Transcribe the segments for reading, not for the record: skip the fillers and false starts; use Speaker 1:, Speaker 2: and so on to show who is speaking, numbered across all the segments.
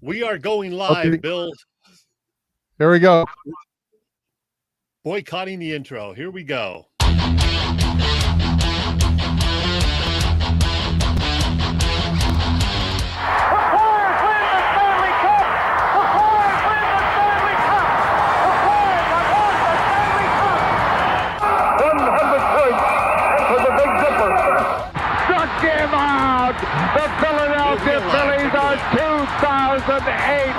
Speaker 1: We are going live, okay. Bill.
Speaker 2: Here we go.
Speaker 1: Boycotting the intro. Here we go.
Speaker 3: The Philadelphia Phillies are 2008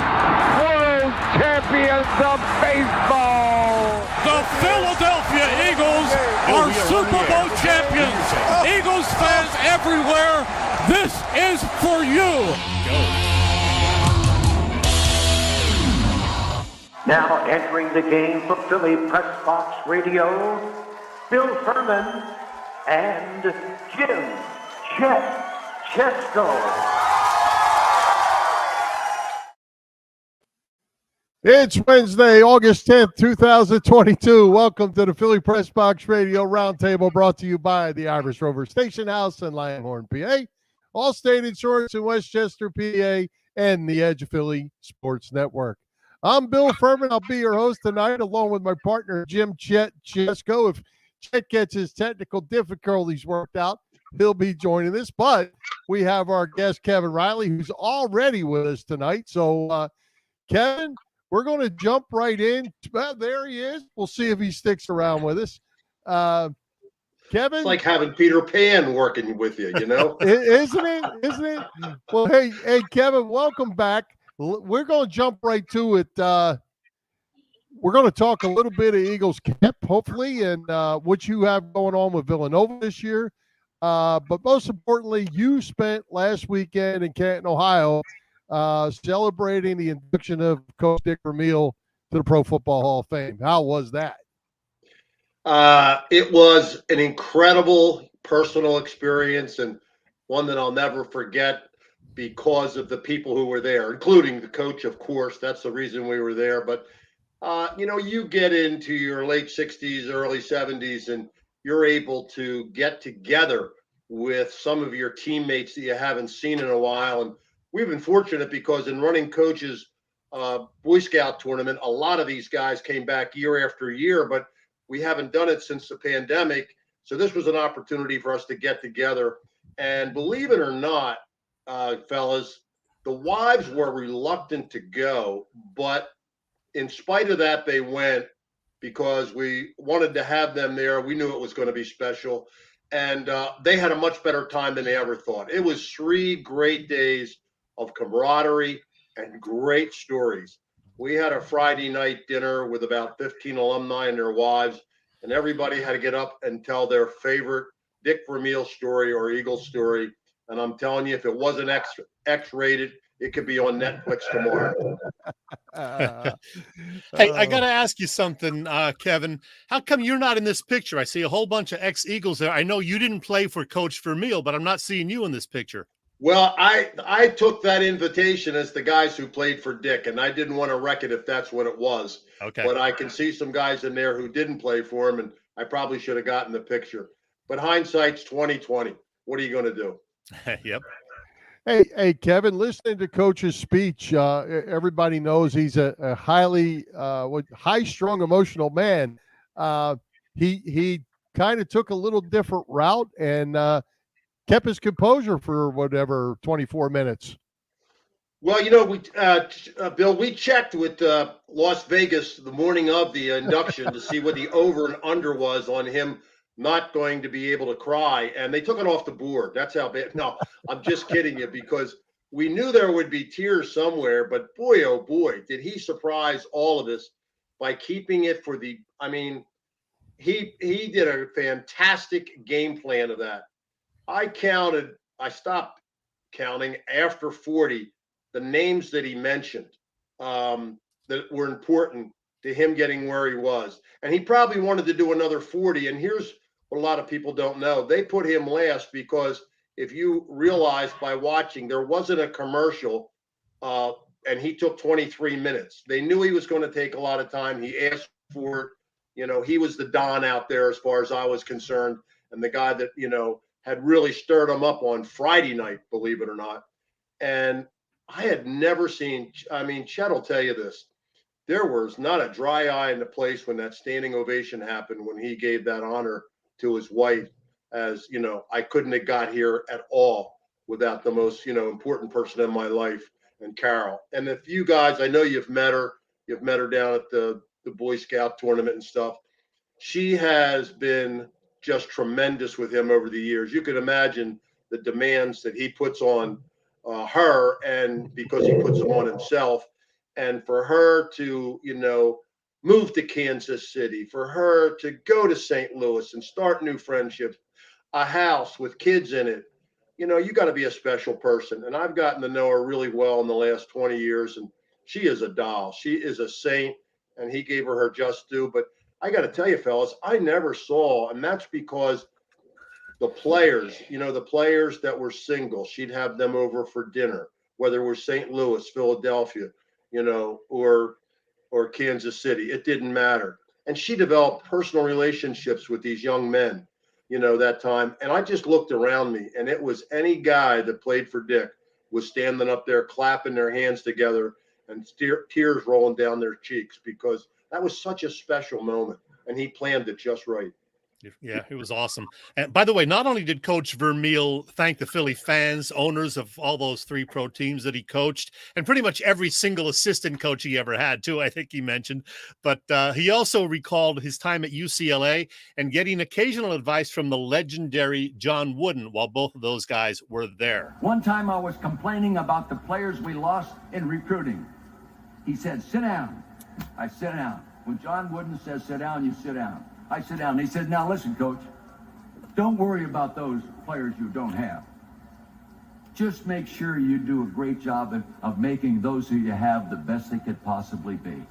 Speaker 3: World Champions of Baseball.
Speaker 4: The Philadelphia Eagles are Super Bowl champions. Eagles fans everywhere, this is for you.
Speaker 5: Now entering the game for Philly Pressbox Radio, Bill Furman and Jim Chet Chesko.
Speaker 2: It's Wednesday, August 10th, 2022. Welcome to the Philly Pressbox Radio Roundtable, brought to you by the Irish Rover Station House in Langhorne, PA, Allstate Insurance in Westchester, PA, and the Edge of Philly Sports Network. I'm Bill Furman. I'll be your host tonight, along with my partner, Jim Chet Chesko. If Chet gets his technical difficulties worked out, he'll be joining us. But we have our guest, Kevin Reilly, who's already with us tonight. So, Kevin, we're going to jump right in. Well, there he is. We'll see if he sticks around with us. Kevin?
Speaker 6: It's like having Peter Pan working with you, you know?
Speaker 2: Isn't it? Isn't it? Well, hey, Kevin, welcome back. We're going to jump right to it. We're going to talk a little bit of Eagles camp, hopefully, and what you have going on with Villanova this year. But most importantly, you spent last weekend in Canton, Ohio, celebrating the induction of Coach Dick Vermeil to the Pro Football Hall of Fame. How was that?
Speaker 6: It was an incredible personal experience, and one that I'll never forget because of the people who were there, including the coach, of course. That's the reason we were there. But, you get into your late 60s, early 70s, and you're able to get together with some of your teammates that you haven't seen in a while. And we've been fortunate because in running coaches' Boy Scout tournament, a lot of these guys came back year after year, but we haven't done it since the pandemic. So this was an opportunity for us to get together. And believe it or not, fellas, the wives were reluctant to go, but in spite of that, they went because we wanted to have them there. We knew it was going to be special. And they had a much better time than they ever thought. It was 3 great days of camaraderie and great stories. We had a Friday night dinner with about 15 alumni and their wives, and everybody had to get up and tell their favorite Dick Vermeil story or Eagles story. And I'm telling you, if it wasn't X-rated, it could be on Netflix tomorrow.
Speaker 1: Hey, I got to ask you something, Kevin. How come you're not in this picture? I see a whole bunch of ex-Eagles there. I know you didn't play for Coach Vermeil, but I'm not seeing you in this picture.
Speaker 6: Well, I took that invitation as the guys who played for Dick, and I didn't want to wreck it if that's what it was.
Speaker 1: Okay.
Speaker 6: But I can see some guys in there who didn't play for him, and I probably should have gotten the picture. But hindsight's 20/20. What are you going to do?
Speaker 1: Yep.
Speaker 2: Hey, Kevin, listening to Coach's speech, everybody knows he's a highly high-strung, emotional man. He kind of took a little different route and kept his composure for 24 minutes.
Speaker 6: Well, Bill, we checked with Las Vegas the morning of the induction to see what the over and under was on him not going to be able to cry, and they took it off the board. That's how bad. No, I'm just kidding you, because we knew there would be tears somewhere, but boy, oh boy, did he surprise all of us by keeping it for the, he did a fantastic game plan of that. I stopped counting after 40, the names that he mentioned that were important to him getting where he was. And he probably wanted to do another 40. And here's what a lot of people don't know. They put him last because if you realize by watching, there wasn't a commercial and he took 23 minutes. They knew he was going to take a lot of time. He asked for it. He was the Don out there as far as I was concerned, and the guy that, had really stirred him up on Friday night, believe it or not. And I had never seen, I mean, Chet will tell you this. There was not a dry eye in the place when that standing ovation happened, when he gave that honor to his wife. As you know, I couldn't have got here at all without the most, important person in my life, and Carol. And if you guys, I know you've met her down at the Boy Scout tournament and stuff. She has been just tremendous with him over the years. You can imagine the demands that he puts on her, and because he puts them on himself. And for her to, move to Kansas City, for her to go to St. Louis and start new friendships, a house with kids in it, you got to be a special person. And I've gotten to know her really well in the last 20 years, and she is a doll. She is a saint, and he gave her just due. But I got to tell you, fellas, I never saw, and that's because the players, the players that were single, she'd have them over for dinner, whether it was St. Louis, Philadelphia, or Kansas City. It didn't matter. And she developed personal relationships with these young men, that time. And I just looked around me, and it was any guy that played for Dick was standing up there, clapping their hands together and tears rolling down their cheeks, because that was such a special moment. And he planned it just right.
Speaker 1: Yeah, it was awesome. And by the way, not only did Coach Vermeil thank the Philly fans, owners of all those 3 pro teams that he coached, and pretty much every single assistant coach he ever had, too, I think he mentioned, but he also recalled his time at UCLA and getting occasional advice from the legendary John Wooden while both of those guys were there.
Speaker 7: One time I was complaining about the players we lost in recruiting. He said, sit down. I sit down. When John Wooden says sit down, you sit down. I sit down. He said, now listen, coach, don't worry about those players you don't have. Just make sure you do a great job of making those who you have the best they could possibly be.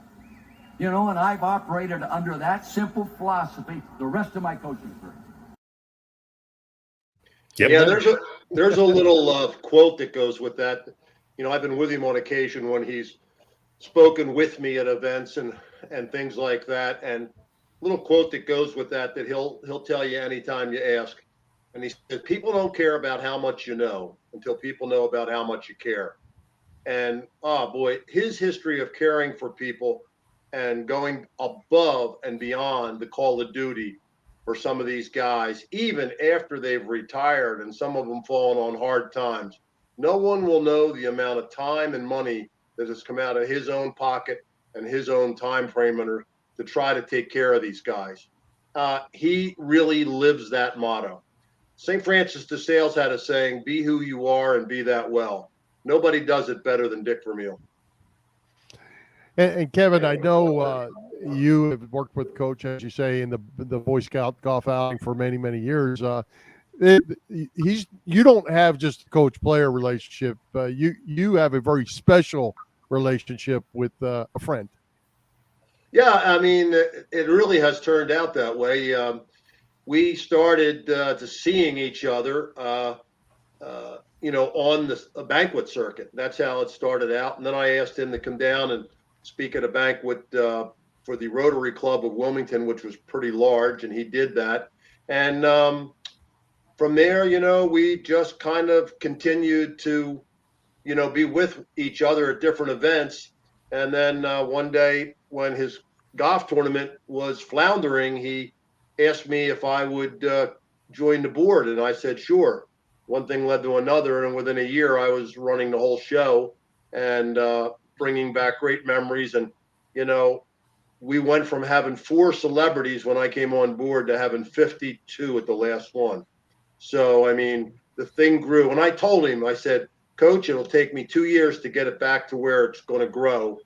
Speaker 7: And I've operated under that simple philosophy the rest of my coaching career.
Speaker 1: Yep.
Speaker 6: Yeah, there's a little quote that goes with that. I've been with him on occasion when he's spoken with me at events and things like that. And little quote that goes with that he'll tell you anytime you ask. And he said, people don't care about how much you know until people know about how much you care. And his history of caring for people and going above and beyond the call of duty for some of these guys, even after they've retired and some of them fallen on hard times, no one will know the amount of time and money that has come out of his own pocket and his own time frame to try to take care of these guys. He really lives that motto. St. Francis de Sales had a saying, be who you are and be that well. Nobody does it better than Dick Vermeil.
Speaker 2: And Kevin, I know you have worked with Coach, as you say, in the Boy Scout golf outing for many, many years. You don't have just a coach-player relationship. You have a very special relationship with a friend.
Speaker 6: Yeah, I mean, it really has turned out that way. We started to seeing each other, on the banquet circuit. That's how it started out. And then I asked him to come down and speak at a banquet for the Rotary Club of Wilmington, which was pretty large, and he did that. And from there, we just kind of continued to, be with each other at different events. And then one day when his golf tournament was floundering, he asked me if I would join the board. And I said, sure. One thing led to another. And within a year, I was running the whole show and bringing back great memories. And, we went from having 4 celebrities when I came on board to having 52 at the last one. So, I mean, the thing grew. And I told him, I said, Coach, it'll take me 2 years to get it back to where it's going to grow.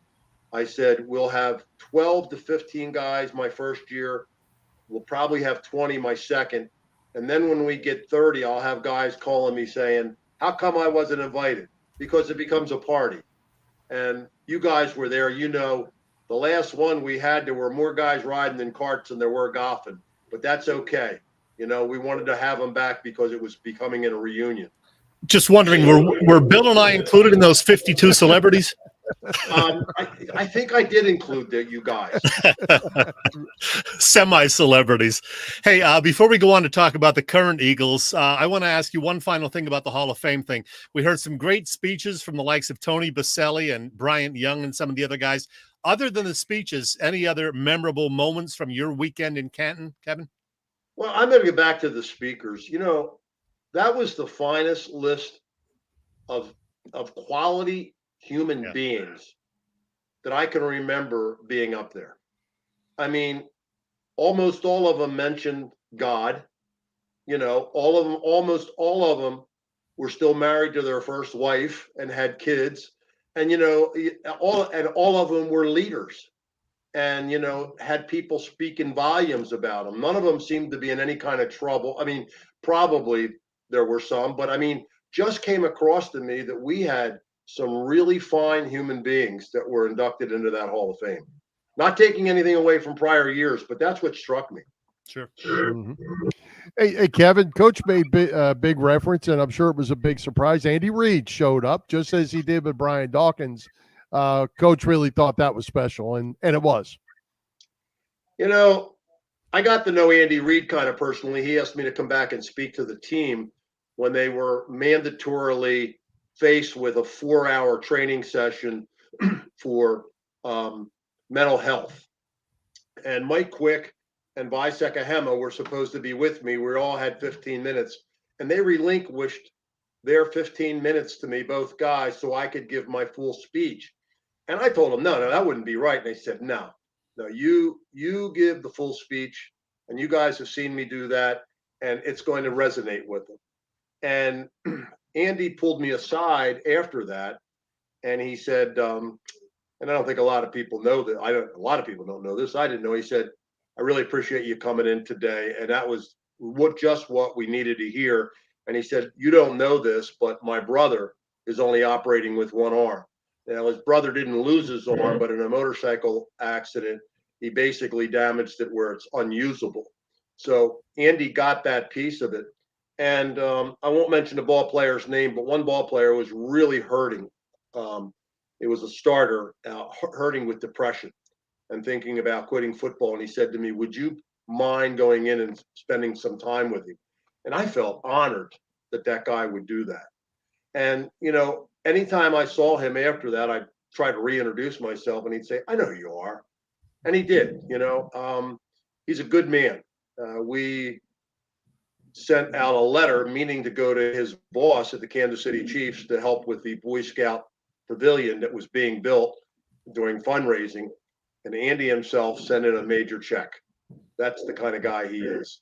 Speaker 6: I said, we'll have 12 to 15 guys my first year. We'll probably have 20 my second. And then when we get 30, I'll have guys calling me saying, how come I wasn't invited? Because it becomes a party. And you guys were there. The last one we had, there were more guys riding in carts than there were golfing. But that's okay. We wanted to have them back because it was becoming a reunion.
Speaker 1: Just wondering, were Bill and I included in those 52 celebrities?
Speaker 6: I think I did include you guys.
Speaker 1: Semi-celebrities. Hey, before we go on to talk about the current Eagles, I want to ask you one final thing about the Hall of Fame thing. We heard some great speeches from the likes of Tony Baselli and Bryant Young and some of the other guys. Other than the speeches, any other memorable moments from your weekend in Canton, Kevin?
Speaker 6: Well, I'm going to get back to the speakers. That was the finest list of quality human beings that I can remember being up there. I mean, almost all of them mentioned God. Almost all of them were still married to their first wife and had kids. And, all of them were leaders and, had people speaking volumes about them. None of them seemed to be in any kind of trouble. I mean, probably there were some, but I mean, just came across to me that we had some really fine human beings that were inducted into that Hall of Fame. Not taking anything away from prior years, but that's what struck me.
Speaker 1: Sure.
Speaker 2: Mm-hmm. Hey, Kevin, Coach made big reference, and I'm sure it was a big surprise. Andy Reid showed up just as he did with Brian Dawkins. Coach really thought that was special, and it was.
Speaker 6: I got to know Andy Reid kind of personally. He asked me to come back and speak to the team when they were mandatorily faced with a 4-hour training session for mental health. And Mike Quick and Visek Ahema were supposed to be with me. We all had 15 minutes, and they relinquished their 15 minutes to me, both guys, so I could give my full speech. And I told them, no, that wouldn't be right. And they said, no, you give the full speech, and you guys have seen me do that, and it's going to resonate with them. And Andy pulled me aside after that, and he said, and I don't think a lot of people know that. A lot of people don't know this. I didn't know. He said, I really appreciate you coming in today. And that was just what we needed to hear. And he said, you don't know this, but my brother is only operating with one arm. Now, his brother didn't lose his arm, but in a motorcycle accident, he basically damaged it where it's unusable. So Andy got that piece of it. And I won't mention the ball player's name, but one ball player was really hurting. It was a starter hurting with depression and thinking about quitting football. And he said to me, would you mind going in and spending some time with him? And I felt honored that guy would do that. And, anytime I saw him after that, I'd try to reintroduce myself and he'd say, I know who you are. And he did, he's a good man. We sent out a letter meaning to go to his boss at the Kansas City Chiefs to help with the Boy Scout pavilion that was being built during fundraising. And Andy himself sent in a major check. That's the kind of guy he is.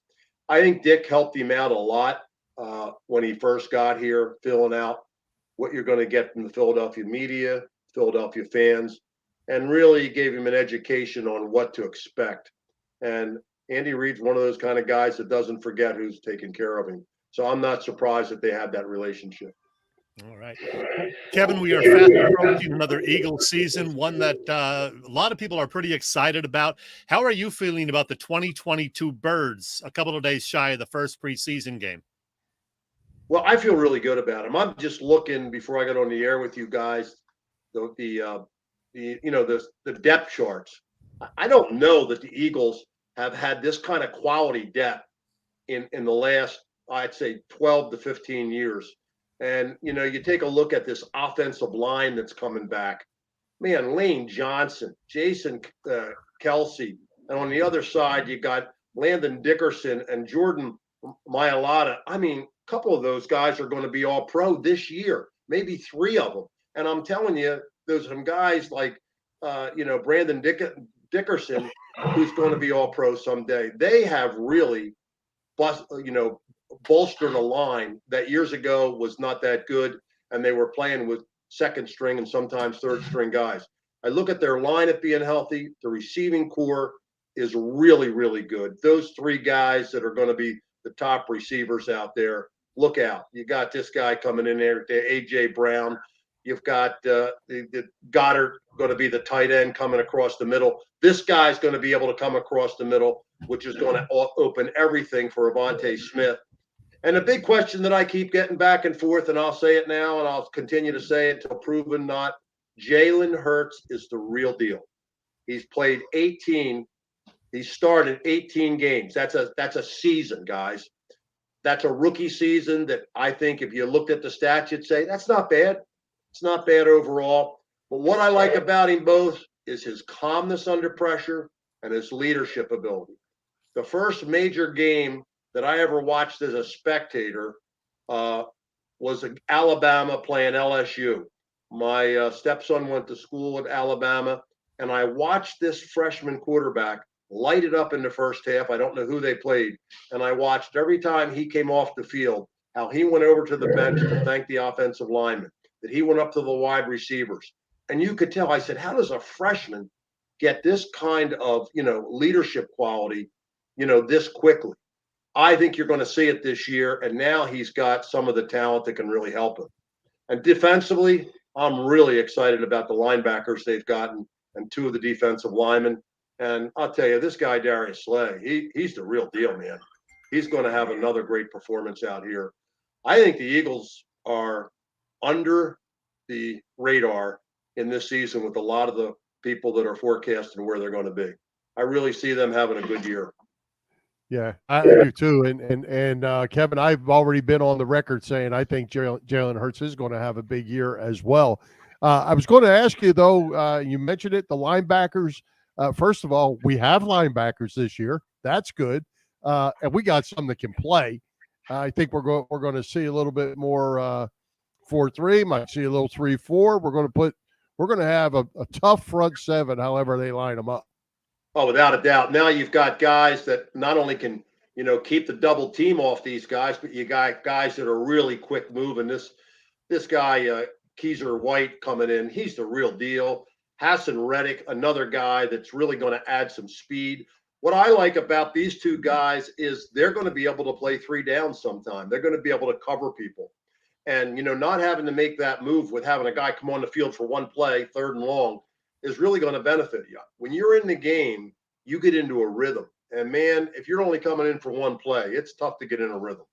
Speaker 6: I think Dick helped him out a lot when he first got here, filling out what you're going to get from the Philadelphia media, Philadelphia fans, and really gave him an education on what to expect. And Andy Reid's one of those kind of guys that doesn't forget who's taking care of him. So I'm not surprised that they had that relationship.
Speaker 1: All right. Kevin, we are fast approaching another Eagles season, one that a lot of people are pretty excited about. How are you feeling about the 2022 Birds a couple of days shy of the first preseason game?
Speaker 6: Well, I feel really good about them. I'm just looking before I got on the air with you guys, the depth charts. I don't know that the Eagles have had this kind of quality depth in the last, I'd say, 12 to 15 years. And, you take a look at this offensive line that's coming back. Man, Lane Johnson, Jason Kelsey. And on the other side, you got Landon Dickerson and Jordan Mailata. I mean, a couple of those guys are going to be all pro this year, maybe 3 of them. And I'm telling you, there's some guys like, Brandon Dickerson, who's going to be all pro someday. They have really bolstered a line that years ago was not that good, and they were playing with second string and sometimes third string guys. I look at their line at being healthy. The receiving core is really, really good. Those 3 guys that are going to be the top receivers out there, look out. You got this guy coming in there, A.J. Brown. You've got the Goddard going to be the tight end coming across the middle. This guy's going to be able to come across the middle, which is going to open everything for Avonte Smith. And the big question that I keep getting back and forth, and I'll say it now, and I'll continue to say it until proven not, Jalen Hurts is the real deal. He's played 18. He started 18 games. That's a season, guys. That's a rookie season that I think if you looked at the stats, you'd say that's not bad. It's not bad overall. But what I like about him both is his calmness under pressure and his leadership ability. The first major game that I ever watched as a spectator was Alabama playing LSU. My stepson went to school at Alabama, and I watched this freshman quarterback light it up in the first half. I don't know who they played. And I watched every time he came off the field, how he went over to the bench to thank the offensive lineman, that he went up to the wide receivers. And you could tell, I said, how does a freshman get this kind of, leadership quality, this quickly? I think you're going to see it this year. And now he's got some of the talent that can really help him. And defensively, I'm really excited about the linebackers they've gotten and two of the defensive linemen. And I'll tell you, this guy, Darius Slay, he's the real deal, man. He's going to have another great performance out here. I think the Eagles are under the radar in this season with a lot of the people that are forecasting where they're going to be. I really see them having a good year.
Speaker 2: Yeah, I do too. And Kevin, I've already been on the record saying I think Jalen Hurts is going to have a big year as well. I was going to ask you, though, you mentioned it, the linebackers. First of all, we have linebackers this year. That's good. And we got some that can play. I think we're going to see a little bit more 4-3, might see a little 3-4. We're going to have a tough front seven, however they line them up.
Speaker 6: Oh, without a doubt. Now you've got guys that not only can, keep the double team off these guys, but you got guys that are really quick moving. This guy, Keezer White coming in, he's the real deal. Hassan Reddick, another guy that's really going to add some speed. What I like about these two guys is they're going to be able to play 3 downs sometime. They're going to be able to cover people. And, not having to make that move with having a guy come on the field for one play, 3rd and long, is really going to benefit you. When you're in the game, you get into a rhythm. And, man, if you're only coming in for one play, it's tough to get in a rhythm.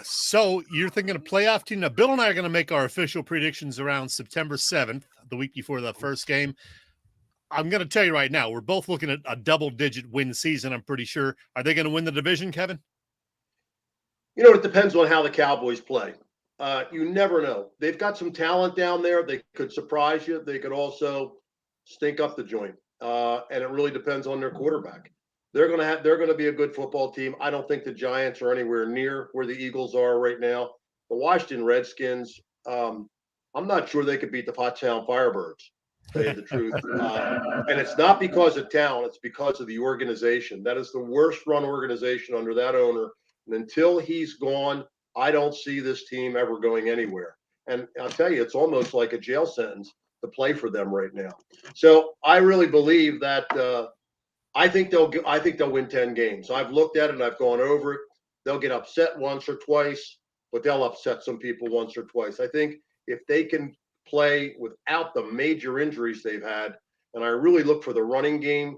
Speaker 1: So you're thinking of playoff team. Now, Bill and I are going to make our official predictions around September 7th, the week before the first game. I'm going to tell you right now, we're both looking at a double-digit win season, I'm pretty sure. Are they going to win the division, Kevin?
Speaker 6: It depends on how the Cowboys play. You never know. They've got some talent down there. They could surprise you. They could also stink up the joint. And it really depends on their quarterback. They're going to be a good football team. I don't think the Giants are anywhere near where the Eagles are right now. The Washington Redskins, I'm not sure they could beat the Pottstown Firebirds, to tell you the truth. And it's not because of talent. It's because of the organization. That is the worst run organization under that owner. And until he's gone, I don't see this team ever going anywhere. And I'll tell you, it's almost like a jail sentence to play for them right now. So I really believe that I think they'll win 10 games. I've looked at it and I've gone over it. They'll get upset once or twice, but they'll upset some people once or twice. I think if they can play without the major injuries they've had, and I really look for the running game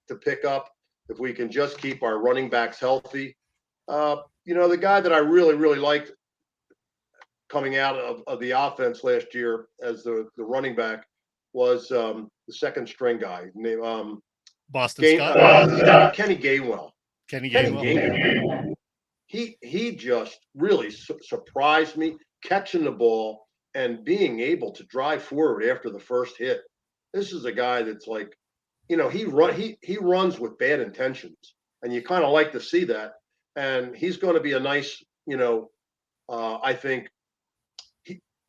Speaker 6: to pick up, if we can just keep our running backs healthy. The guy that I really, really liked coming out of the offense last year as the running back was the second string guy named
Speaker 1: Boston Scott?
Speaker 6: Kenny Gainwell.
Speaker 1: Kenny Gainwell.
Speaker 6: He just really surprised me catching the ball and being able to drive forward after the first hit. This is a guy that's like, he runs with bad intentions, and you kind of like to see that. And he's going to be a nice, I think,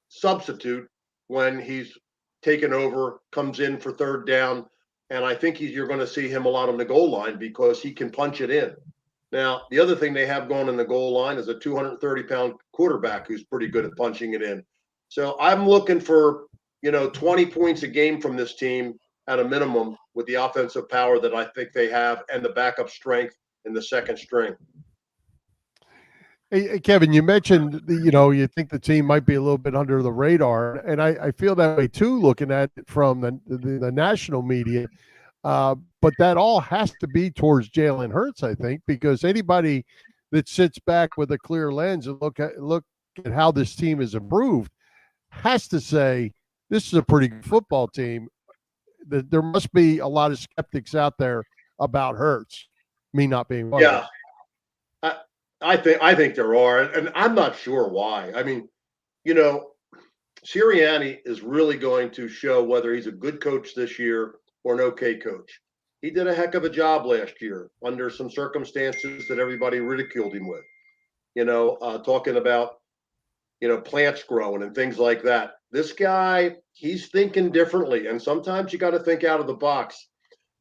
Speaker 6: substitute when he's taken over, comes in for 3rd down. And I think you're going to see him a lot on the goal line because he can punch it in. Now, the other thing they have going in the goal line is a 230-pound quarterback who's pretty good at punching it in. So I'm looking for, 20 points a game from this team at a minimum with the offensive power that I think they have and the backup strength in the second string.
Speaker 2: Hey, Kevin, you mentioned, you think the team might be a little bit under the radar, and I feel that way too, looking at it from the national media. But that all has to be towards Jalen Hurts, I think, because anybody that sits back with a clear lens and look at how this team has improved, has to say this is a pretty good football team. There must be a lot of skeptics out there about Hurts, me not being one of them.
Speaker 6: I think there are, and I'm not sure why. I mean, Sirianni is really going to show whether he's a good coach this year or an okay coach. He did a heck of a job last year under some circumstances that everybody ridiculed him with. Talking about plants growing and things like that. This guy, he's thinking differently, and sometimes you got to think out of the box.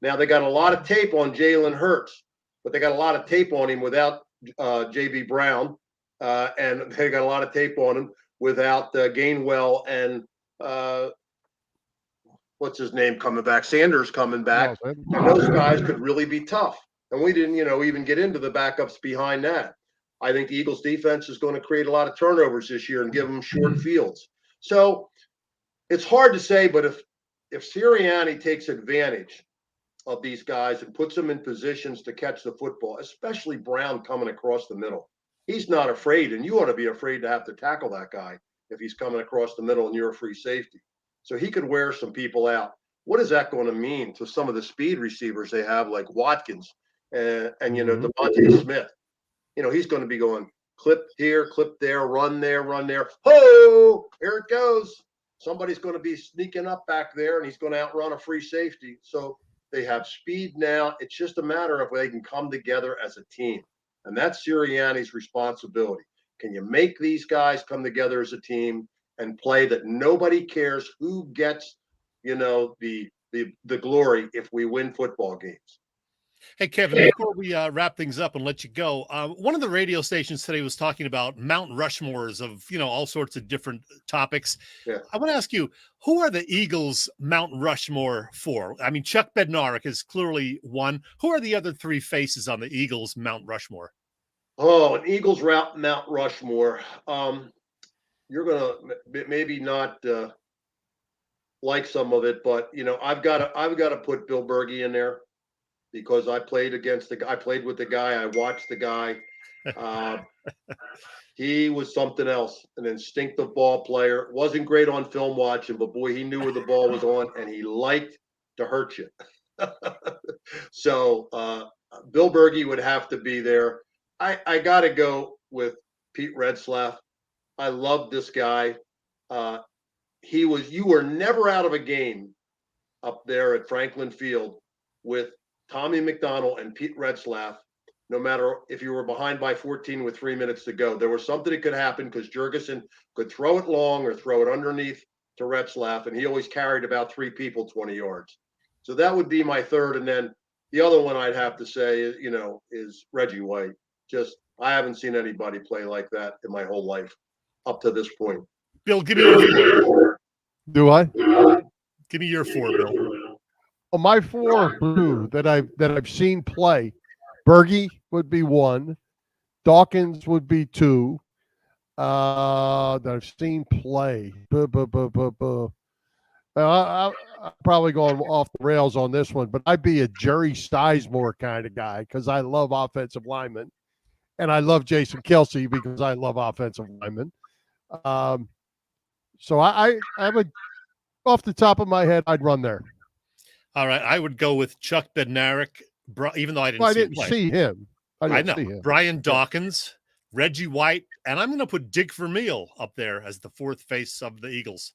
Speaker 6: Now they got a lot of tape on Jalen Hurts, but they got a lot of tape on him without JB Brown, and they got a lot of tape on him without Gainwell and what's his name coming back, Sanders coming back, and those guys could really be tough. And we didn't, even get into the backups behind that. I think the Eagles defense is going to create a lot of turnovers this year and give them short fields. So it's hard to say, but if Sirianni takes advantage of these guys and puts them in positions to catch the football, especially Brown coming across the middle, he's not afraid, and you ought to be afraid to have to tackle that guy if he's coming across the middle and you're a free safety. So he could wear some people out. What is that going to mean to some of the speed receivers they have, like Watkins and Devontae Smith? He's going to be going clip here, clip there, run there, run there. Oh, here it goes. Somebody's going to be sneaking up back there, and he's going to outrun a free safety. So they have speed now. It's just a matter of they can come together as a team. And that's Sirianni's responsibility. Can you make these guys come together as a team and play that nobody cares who gets, the glory if we win football games?
Speaker 1: Hey, Kevin, before we wrap things up and let you go, one of the radio stations today was talking about Mount Rushmores of, all sorts of different topics.
Speaker 6: Yeah.
Speaker 1: I want to ask you, who are the Eagles Mount Rushmore for? I mean, Chuck Bednarik is clearly one. Who are the other three faces on the Eagles Mount Rushmore?
Speaker 6: Oh, an Eagles Mount Rushmore. You're going to maybe not like some of it, but, I've got to put Bill Berge in there. Because I played with the guy. I watched the guy. He was something else, an instinctive ball player. Wasn't great on film watching, but boy, he knew where the ball was on, and he liked to hurt you. So Bill Berge would have to be there. I got to go with Pete Retzlaff. I love this guy. You were never out of a game up there at Franklin Field with Tommy McDonald and Pete Retzlaff, no matter if you were behind by 14 with 3 minutes to go. There was something that could happen because Jurgensen could throw it long or throw it underneath to Retzlaff, and he always carried about 3 people 20 yards. So that would be my third. And then the other one I'd have to say, is Reggie White. Just, I haven't seen anybody play like that in my whole life up to this point.
Speaker 1: Bill, give me your four.
Speaker 2: Do I?
Speaker 1: Give me your four, Bill.
Speaker 2: Well, my four blue that I've seen play, Berge would be one, Dawkins would be two, that I've seen play. I'm probably going off the rails on this one, but I'd be a Jerry Sizemore kind of guy because I love offensive linemen, and I love Jason Kelce because I love offensive linemen. So I would, off the top of my head, I'd run there.
Speaker 1: All right, I would go with Chuck Bednarik, even though I didn't
Speaker 2: see him.
Speaker 1: I know. Brian Dawkins, Reggie White, and I'm going to put Dick Vermeil up there as the fourth face of the Eagles.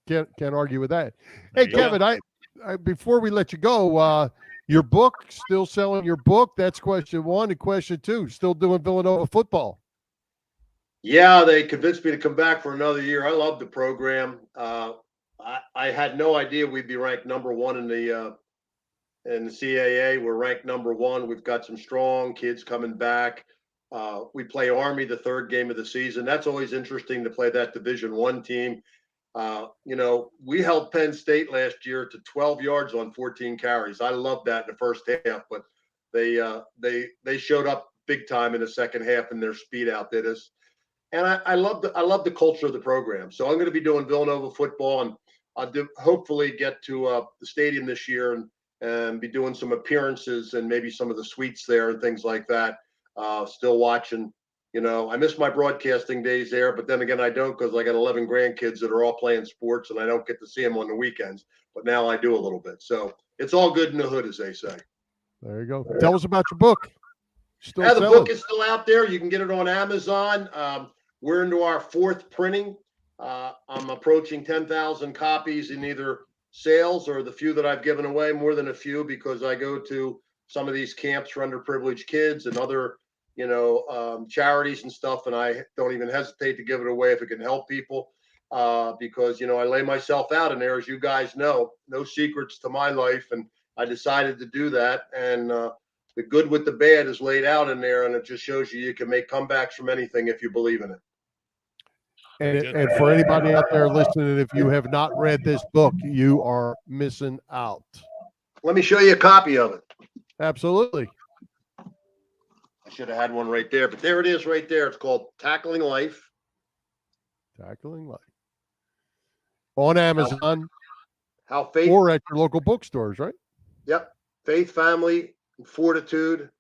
Speaker 2: Can't argue with that. Hey, Kevin, I before we let you go, your book, still selling your book? That's question one. And question two, still doing Villanova football?
Speaker 6: Yeah, they convinced me to come back for another year. I love the program. I had no idea we'd be ranked number one in the CAA. We're ranked number one. We've got some strong kids coming back. We play Army the third game of the season. That's always interesting to play that Division I team. We held Penn State last year to 12 yards on 14 carries. I loved that in the first half, but they showed up big time in the second half, and their speed outdid us. And I love the culture of the program. So I'm going to be doing Villanova football, and I'll hopefully get to the stadium this year and be doing some appearances and maybe some of the suites there and things like that. Still watching I miss my broadcasting days there, but then again, I don't, because I got 11 grandkids that are all playing sports and I don't get to see them on the weekends, but now I do a little bit. So it's all good in the hood, as they say.
Speaker 2: There you go. Tell us about your book.
Speaker 6: The book is still out there. You can get it on Amazon. We're into our 4th printing. I'm approaching 10,000 copies in either sales or the few that I've given away, more than a few, because I go to some of these camps for underprivileged kids and other charities and stuff, and I don't even hesitate to give it away if it can help people, because I lay myself out in there, as you guys know. No secrets to my life, and I decided to do that, and the good with the bad is laid out in there, and it just shows you can make comebacks from anything if you believe in it.
Speaker 2: And for anybody out there listening, if you have not read this book, you are missing out.
Speaker 6: Let me show you a copy of it.
Speaker 2: Absolutely.
Speaker 6: I should have had one right there, but there it is right there. It's called Tackling Life.
Speaker 2: Tackling Life. On Amazon.
Speaker 6: How faith,
Speaker 2: or at your local bookstores, right?
Speaker 6: Yep. Faith, family, and fortitude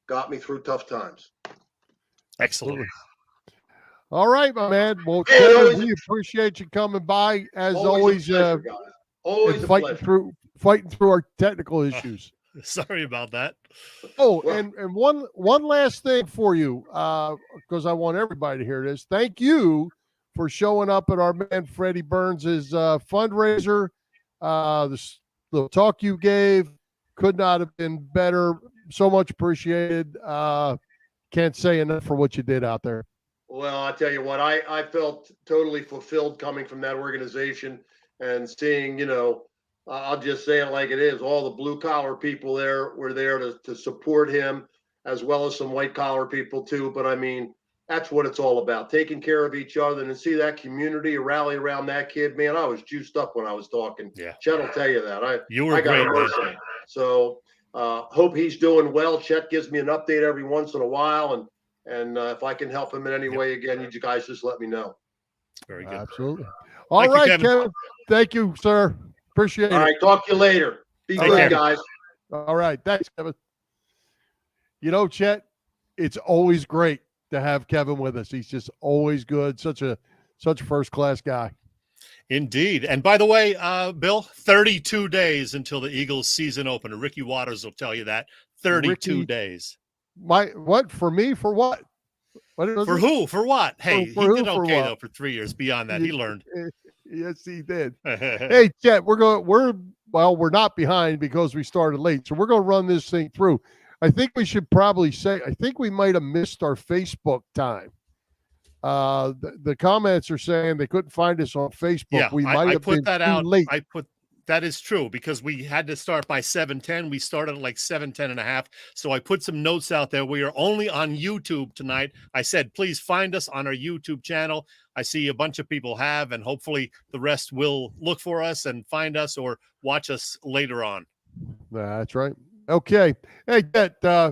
Speaker 6: got me through tough times.
Speaker 1: Excellent.
Speaker 2: All right, my man. Well, Kevin, we appreciate you coming by as always.
Speaker 6: Always
Speaker 2: fighting through our technical issues.
Speaker 1: Sorry about that.
Speaker 2: Oh, and one last thing for you, because I want everybody to hear this. Thank you for showing up at our man Freddie Burns's fundraiser. The talk you gave could not have been better. So much appreciated. Can't say enough for what you did out there.
Speaker 6: Well, I tell you what, I felt totally fulfilled coming from that organization and seeing, I'll just say it like it is. All the blue collar people there were there to support him, as well as some white collar people too. But I mean, that's what it's all about, taking care of each other, and to see that community rally around that kid, man, I was juiced up when I was talking.
Speaker 1: Yeah.
Speaker 6: Chet will tell you that.
Speaker 1: You were great, man.
Speaker 6: So hope he's doing well. Chet gives me an update every once in a while, and if I can help him in any way again, you guys just let me know.
Speaker 1: Very good.
Speaker 2: Absolutely. All right, Kevin. Thank you, sir. Appreciate it.
Speaker 6: All right, talk to you later. Be good, guys.
Speaker 2: All right. Thanks, Kevin. Chet, it's always great to have Kevin with us. He's just always good. Such a first-class guy.
Speaker 1: Indeed. And by the way, Bill, 32 days until the Eagles season opener. Ricky Waters will tell you that. 32 days.
Speaker 2: What? For me? For what?
Speaker 1: For who? For what? Hey, he did okay, though, for 3 years. Beyond that, he learned.
Speaker 2: Yes, he did. Hey, Chet, we're not behind because we started late. So we're going to run this thing through. I think we should probably say, I think we might have missed our Facebook time. The comments are saying they couldn't find us on Facebook.
Speaker 1: Yeah,
Speaker 2: we might have
Speaker 1: put
Speaker 2: been
Speaker 1: that
Speaker 2: too
Speaker 1: out.
Speaker 2: late.
Speaker 1: That is true, because we had to start by 7:10. We started at like 7:10 and a half. So I put some notes out there. We are only on YouTube tonight. I said, please find us on our YouTube channel. I see a bunch of people have, and hopefully the rest will look for us and find us or watch us later on. That's
Speaker 2: right. Okay. Hey,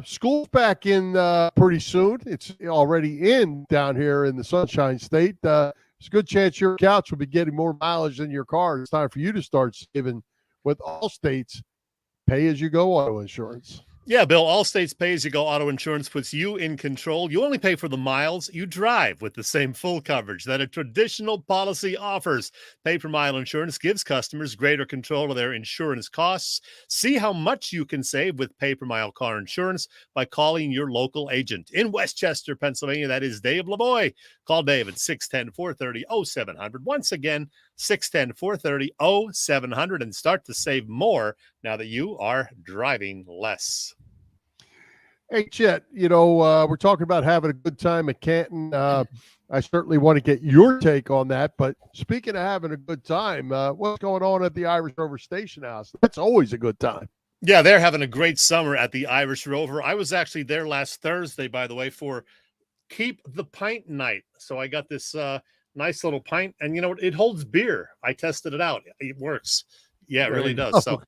Speaker 2: school's back in pretty soon. It's already in down here in the Sunshine State. There's a good chance your couch will be getting more mileage than your car. It's time for you to start saving with Allstate's pay-as-you-go auto insurance.
Speaker 1: Yeah, Bill, Allstate's pay-as-you-go auto insurance puts you in control. You only pay for the miles you drive with the same full coverage that a traditional policy offers. Pay-per-mile insurance gives customers greater control of their insurance costs. See how much you can save with pay-per-mile car insurance by calling your local agent. In Westchester, Pennsylvania, that is Dave LaVoy. Call Dave at 610-430-0700. Once again, 610-430-0700, and start to save more now that you are driving less.
Speaker 2: Hey, Chet, we're talking about having a good time at Canton. I certainly want to get your take on that. But speaking of having a good time, what's going on at the Irish Rover Station House? That's always a good time.
Speaker 1: Yeah, they're having a great summer at the Irish Rover. I was actually there last Thursday, by the way, for Keep the Pint Night. So I got this nice little pint, and it holds beer. I tested it out. It works. Yeah, it really does. So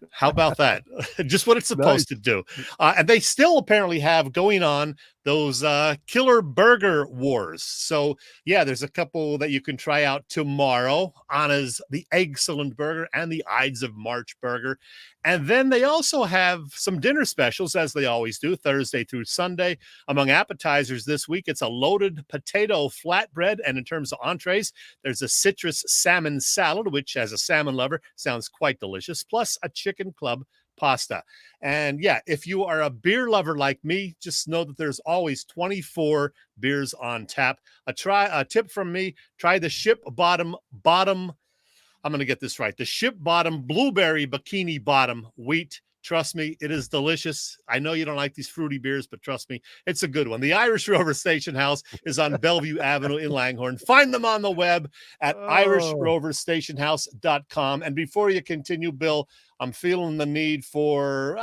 Speaker 1: how about that? Just what it's supposed to do. And they still apparently have going on those killer burger wars. So yeah, there's a couple that you can try out tomorrow. Anna's the Excellent Burger and the Ides of March Burger. And then they also have some dinner specials, as they always do, Thursday through Sunday. Among appetizers this week, it's a loaded potato flatbread. And in terms of entrees, there's a citrus salmon salad, which as a salmon lover sounds quite delicious, plus a chicken club pasta. And yeah, if you are a beer lover like me, just know that there's always 24 beers on tap. A tip from me, try the Ship Bottom, I'm going to get this right, the Ship Bottom Blueberry Bikini Bottom Wheat. Trust me, it is delicious. I know you don't like these fruity beers, but trust me, it's a good one. The Irish Rover Station House is on Bellevue Avenue in Langhorne. Find them on the web at irishroverstationhouse.com. And before you continue, Bill, I'm feeling the need for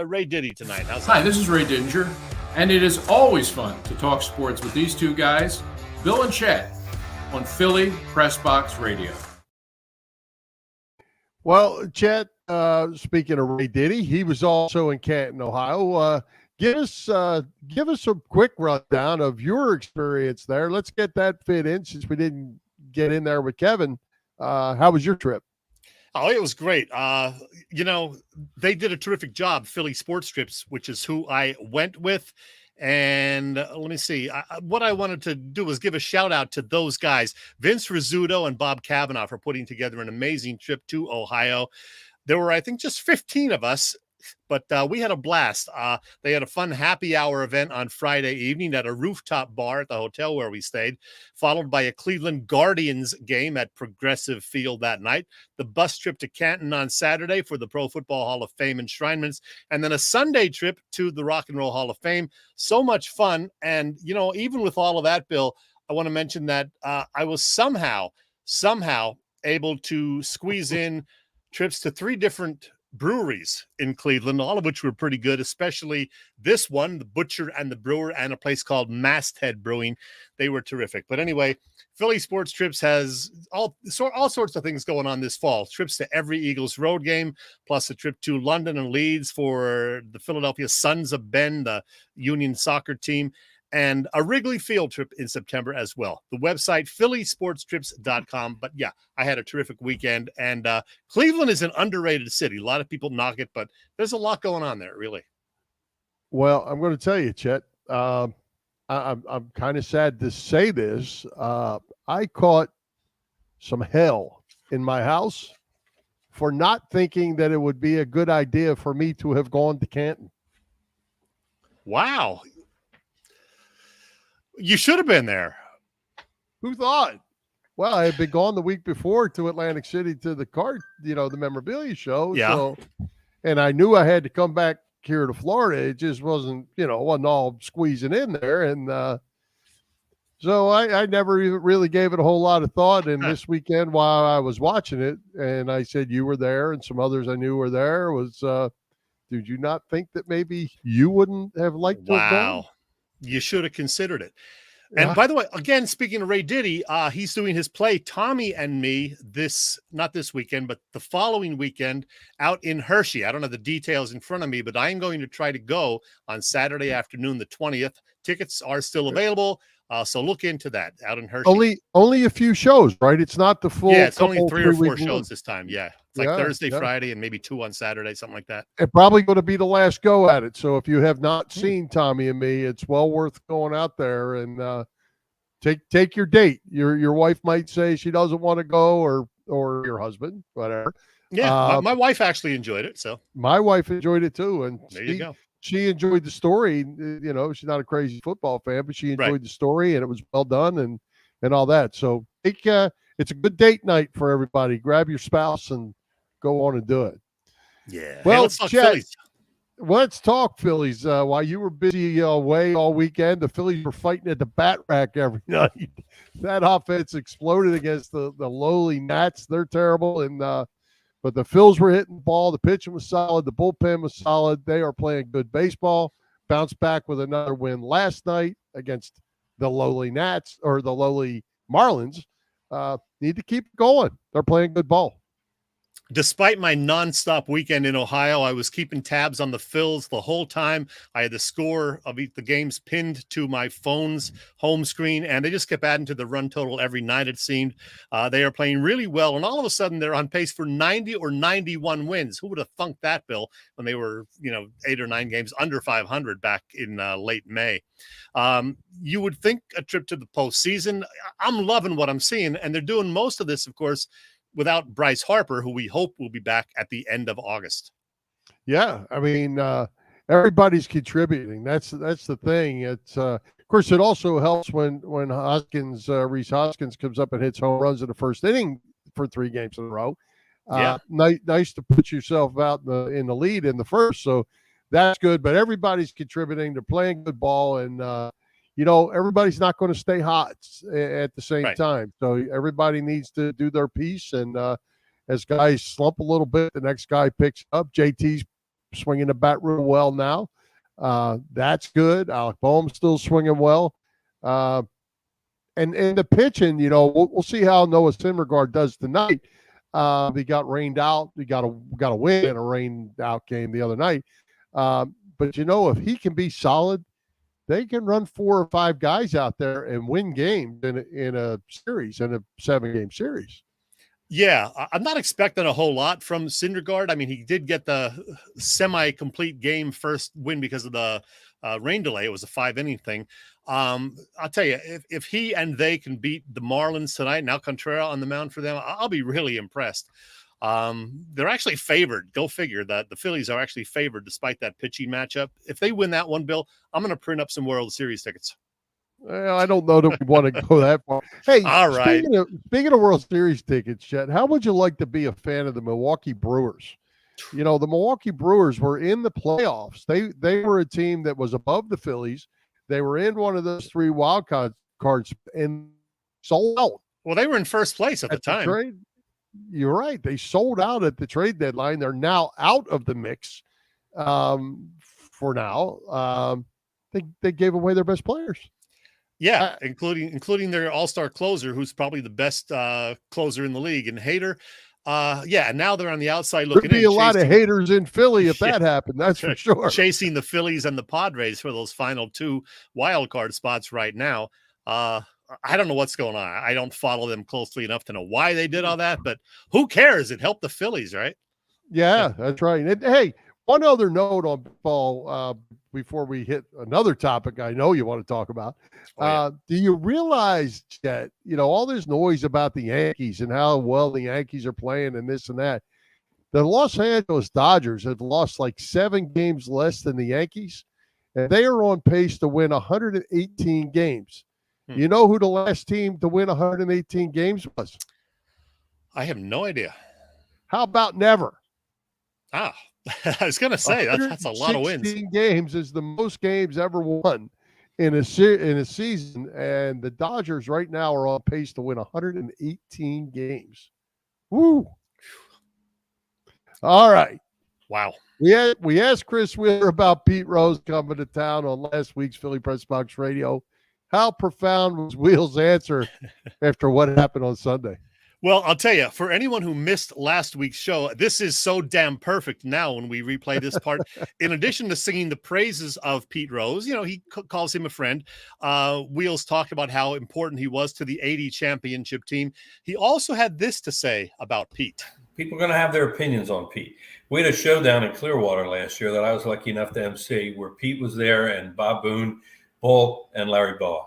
Speaker 1: Ray Diddy tonight.
Speaker 8: Hi, this is Ray Didinger, and it is always fun to talk sports with these two guys, Bill and Chet, on Philly Pressbox Radio.
Speaker 2: Well, Chet, speaking of Ray Diddy, he was also in Canton, Ohio. Give us a quick rundown of your experience there. Let's get that fit in since we didn't get in there with Kevin. How was your trip?
Speaker 1: Oh, it was great. They did a terrific job, Philly Sports Trips, which is who I went with. And let me see. What I wanted to do was give a shout out to those guys, Vince Rizzuto and Bob Kavanaugh, for putting together an amazing trip to Ohio. There were, I think, just 15 of us, but we had a blast. They had a fun happy hour event on Friday evening at a rooftop bar at the hotel where we stayed, followed by a Cleveland Guardians game at Progressive Field that night, the bus trip to Canton on Saturday for the Pro Football Hall of Fame enshrinements, and then a Sunday trip to the Rock and Roll Hall of Fame. So much fun. And, even with all of that, Bill, I want to mention that I was somehow able to squeeze in trips to 3 different breweries in Cleveland, all of which were pretty good, especially this one, the Butcher and the Brewer, and a place called Masthead Brewing. They were terrific. But anyway, Philly Sports Trips has all sorts of things going on this fall. Trips to every Eagles road game, plus a trip to London and Leeds for the Philadelphia Sons of Ben, the Union soccer team, and a Wrigley Field trip in September as well. The website, phillysportstrips.com. But yeah, I had a terrific weekend. And Cleveland is an underrated city. A lot of people knock it, but there's a lot going on there, really.
Speaker 2: Well, I'm going to tell you, Chet, I'm kind of sad to say this. I caught some hell in my house for not thinking that it would be a good idea for me to have gone to Canton.
Speaker 1: Wow. You should have been there.
Speaker 2: Who thought? Well, I had been gone the week before to Atlantic City to the the memorabilia show.
Speaker 1: Yeah.
Speaker 2: So, and I knew I had to come back here to Florida. It just wasn't all squeezing in there. And so I never even really gave it a whole lot of thought. And this weekend while I was watching it, and I said you were there and some others I knew were there, did you not think that maybe you wouldn't have liked to have gone?
Speaker 1: You should have considered it. And by the way, again, speaking of Ray Diddy, he's doing his play Tommy and Me not this weekend, but the following weekend out in Hershey. I don't have the details in front of me, but I am going to try to go on Saturday afternoon, the 20th. Tickets are still available. So look into that out in Hershey.
Speaker 2: Only a few shows, right? It's not the full.
Speaker 1: Yeah, it's only 3 or 4 shows this time. Yeah. It's like Thursday, Friday, and maybe 2 on Saturday, something like that.
Speaker 2: It's probably going to be the last go at it. So if you have not seen Tommy and Me, it's well worth going out there and take your date. Your wife might say she doesn't want to go, or your husband, whatever.
Speaker 1: Yeah, my wife actually enjoyed it. So
Speaker 2: my wife enjoyed it too, and
Speaker 1: there you go.
Speaker 2: She enjoyed the story. She's not a crazy football fan, but she enjoyed the story, and it was well done and all that. So it's a good date night for everybody. Grab your spouse and go on and do it.
Speaker 1: Yeah.
Speaker 2: Well,
Speaker 1: hey,
Speaker 2: let's talk Phillies. While you were busy away all weekend, the Phillies were fighting at the bat rack every night. That offense exploded against the lowly Nats. They're terrible. And but the Phils were hitting the ball. The pitching was solid. The bullpen was solid. They are playing good baseball. Bounced back with another win last night against the lowly Nats, or the lowly Marlins. Need to keep going. They're playing good ball.
Speaker 1: Despite my nonstop weekend in Ohio, I was keeping tabs on the Phils the whole time. I had the score of the games pinned to my phone's home screen, and they just kept adding to the run total every night, it seemed. They are playing really well, and all of a sudden they're on pace for 90 or 91 wins. Who would have thunk that, Bill, when they were 8 or 9 games under 500 back in late May? You would think a trip to the postseason. I'm loving what I'm seeing, and they're doing most of this, of course, without Bryce Harper, who we hope will be back at the end of August.
Speaker 2: Yeah, I mean, everybody's contributing. That's the thing. It's of course it also helps when Hoskins, Reese Hoskins, comes up and hits home runs in the first inning for 3 games in a row. Nice to put yourself out in the lead in the first. So that's good. But everybody's contributing. They're playing good ball, and everybody's not going to stay hot at the same time. So everybody needs to do their piece. And as guys slump a little bit, the next guy picks up. JT's swinging the bat real well now. That's good. Alec Boehm's still swinging well. And the pitching, we'll see how Noah Syndergaard does tonight. He got rained out. He got a win in a rained out game the other night. But if he can be solid, they can run 4 or 5 guys out there and win games in a series, in a 7-game series.
Speaker 1: Yeah, I'm not expecting a whole lot from Syndergaard. I mean, he did get the semi-complete game first win because of the rain delay. It was a 5-inning thing. I'll tell you, if he and they can beat the Marlins tonight, now Contreras on the mound for them, I'll be really impressed. They're actually favored. Go figure that the Phillies are actually favored despite that pitching matchup. If they win that one, Bill, I'm going to print up some World Series tickets.
Speaker 2: Well, I don't know that we want to go that far. Hey,
Speaker 1: all right.
Speaker 2: Speaking of World Series tickets, Chet, how would you like to be a fan of the Milwaukee Brewers? The Milwaukee Brewers were in the playoffs. They were a team that was above the Phillies. They were in one of those 3 wild cards and sold out.
Speaker 1: Well, they were in first place at the time.
Speaker 2: Trade. You're right. They sold out at the trade deadline. They're now out of the mix for now. They gave away their best players.
Speaker 1: Yeah, including their all-star closer, who's probably the best closer in the league, and Hader. And now they're on the outside looking in.
Speaker 2: There'd be a lot of haters in Philly if that happened. That's for sure.
Speaker 1: Chasing the Phillies and the Padres for those final 2 wild card spots right now. I don't know what's going on. I don't follow them closely enough to know why they did all that, but who cares? It helped the Phillies, right?
Speaker 2: Yeah, that's right. And hey, one other note on ball before we hit another topic I know you want to talk about. Do you realize that, all this noise about the Yankees and how well the Yankees are playing and this and that, the Los Angeles Dodgers have lost like 7 games less than the Yankees, and they are on pace to win 118 games. You know who the last team to win 118 games was?
Speaker 1: I have no idea.
Speaker 2: How about never?
Speaker 1: I was going to say that's a lot of wins.
Speaker 2: 116 games is the most games ever won in a season, and the Dodgers right now are on pace to win 118 games. Woo! All right.
Speaker 1: Wow.
Speaker 2: We asked Chris Wheeler about Pete Rose coming to town on last week's Philly Pressbox Radio. How profound was Wheel's answer after what happened on Sunday?
Speaker 1: Well, I'll tell you, for anyone who missed last week's show, this is so damn perfect now when we replay this part. In addition to singing the praises of Pete Rose, he calls him a friend. Wheels talked about how important he was to the 80 championship team. He also had this to say about Pete.
Speaker 9: People are going to have their opinions on Pete. We had a show down in Clearwater last year that I was lucky enough to MC where Pete was there and Bob Boone, Bull, and Larry Baugh.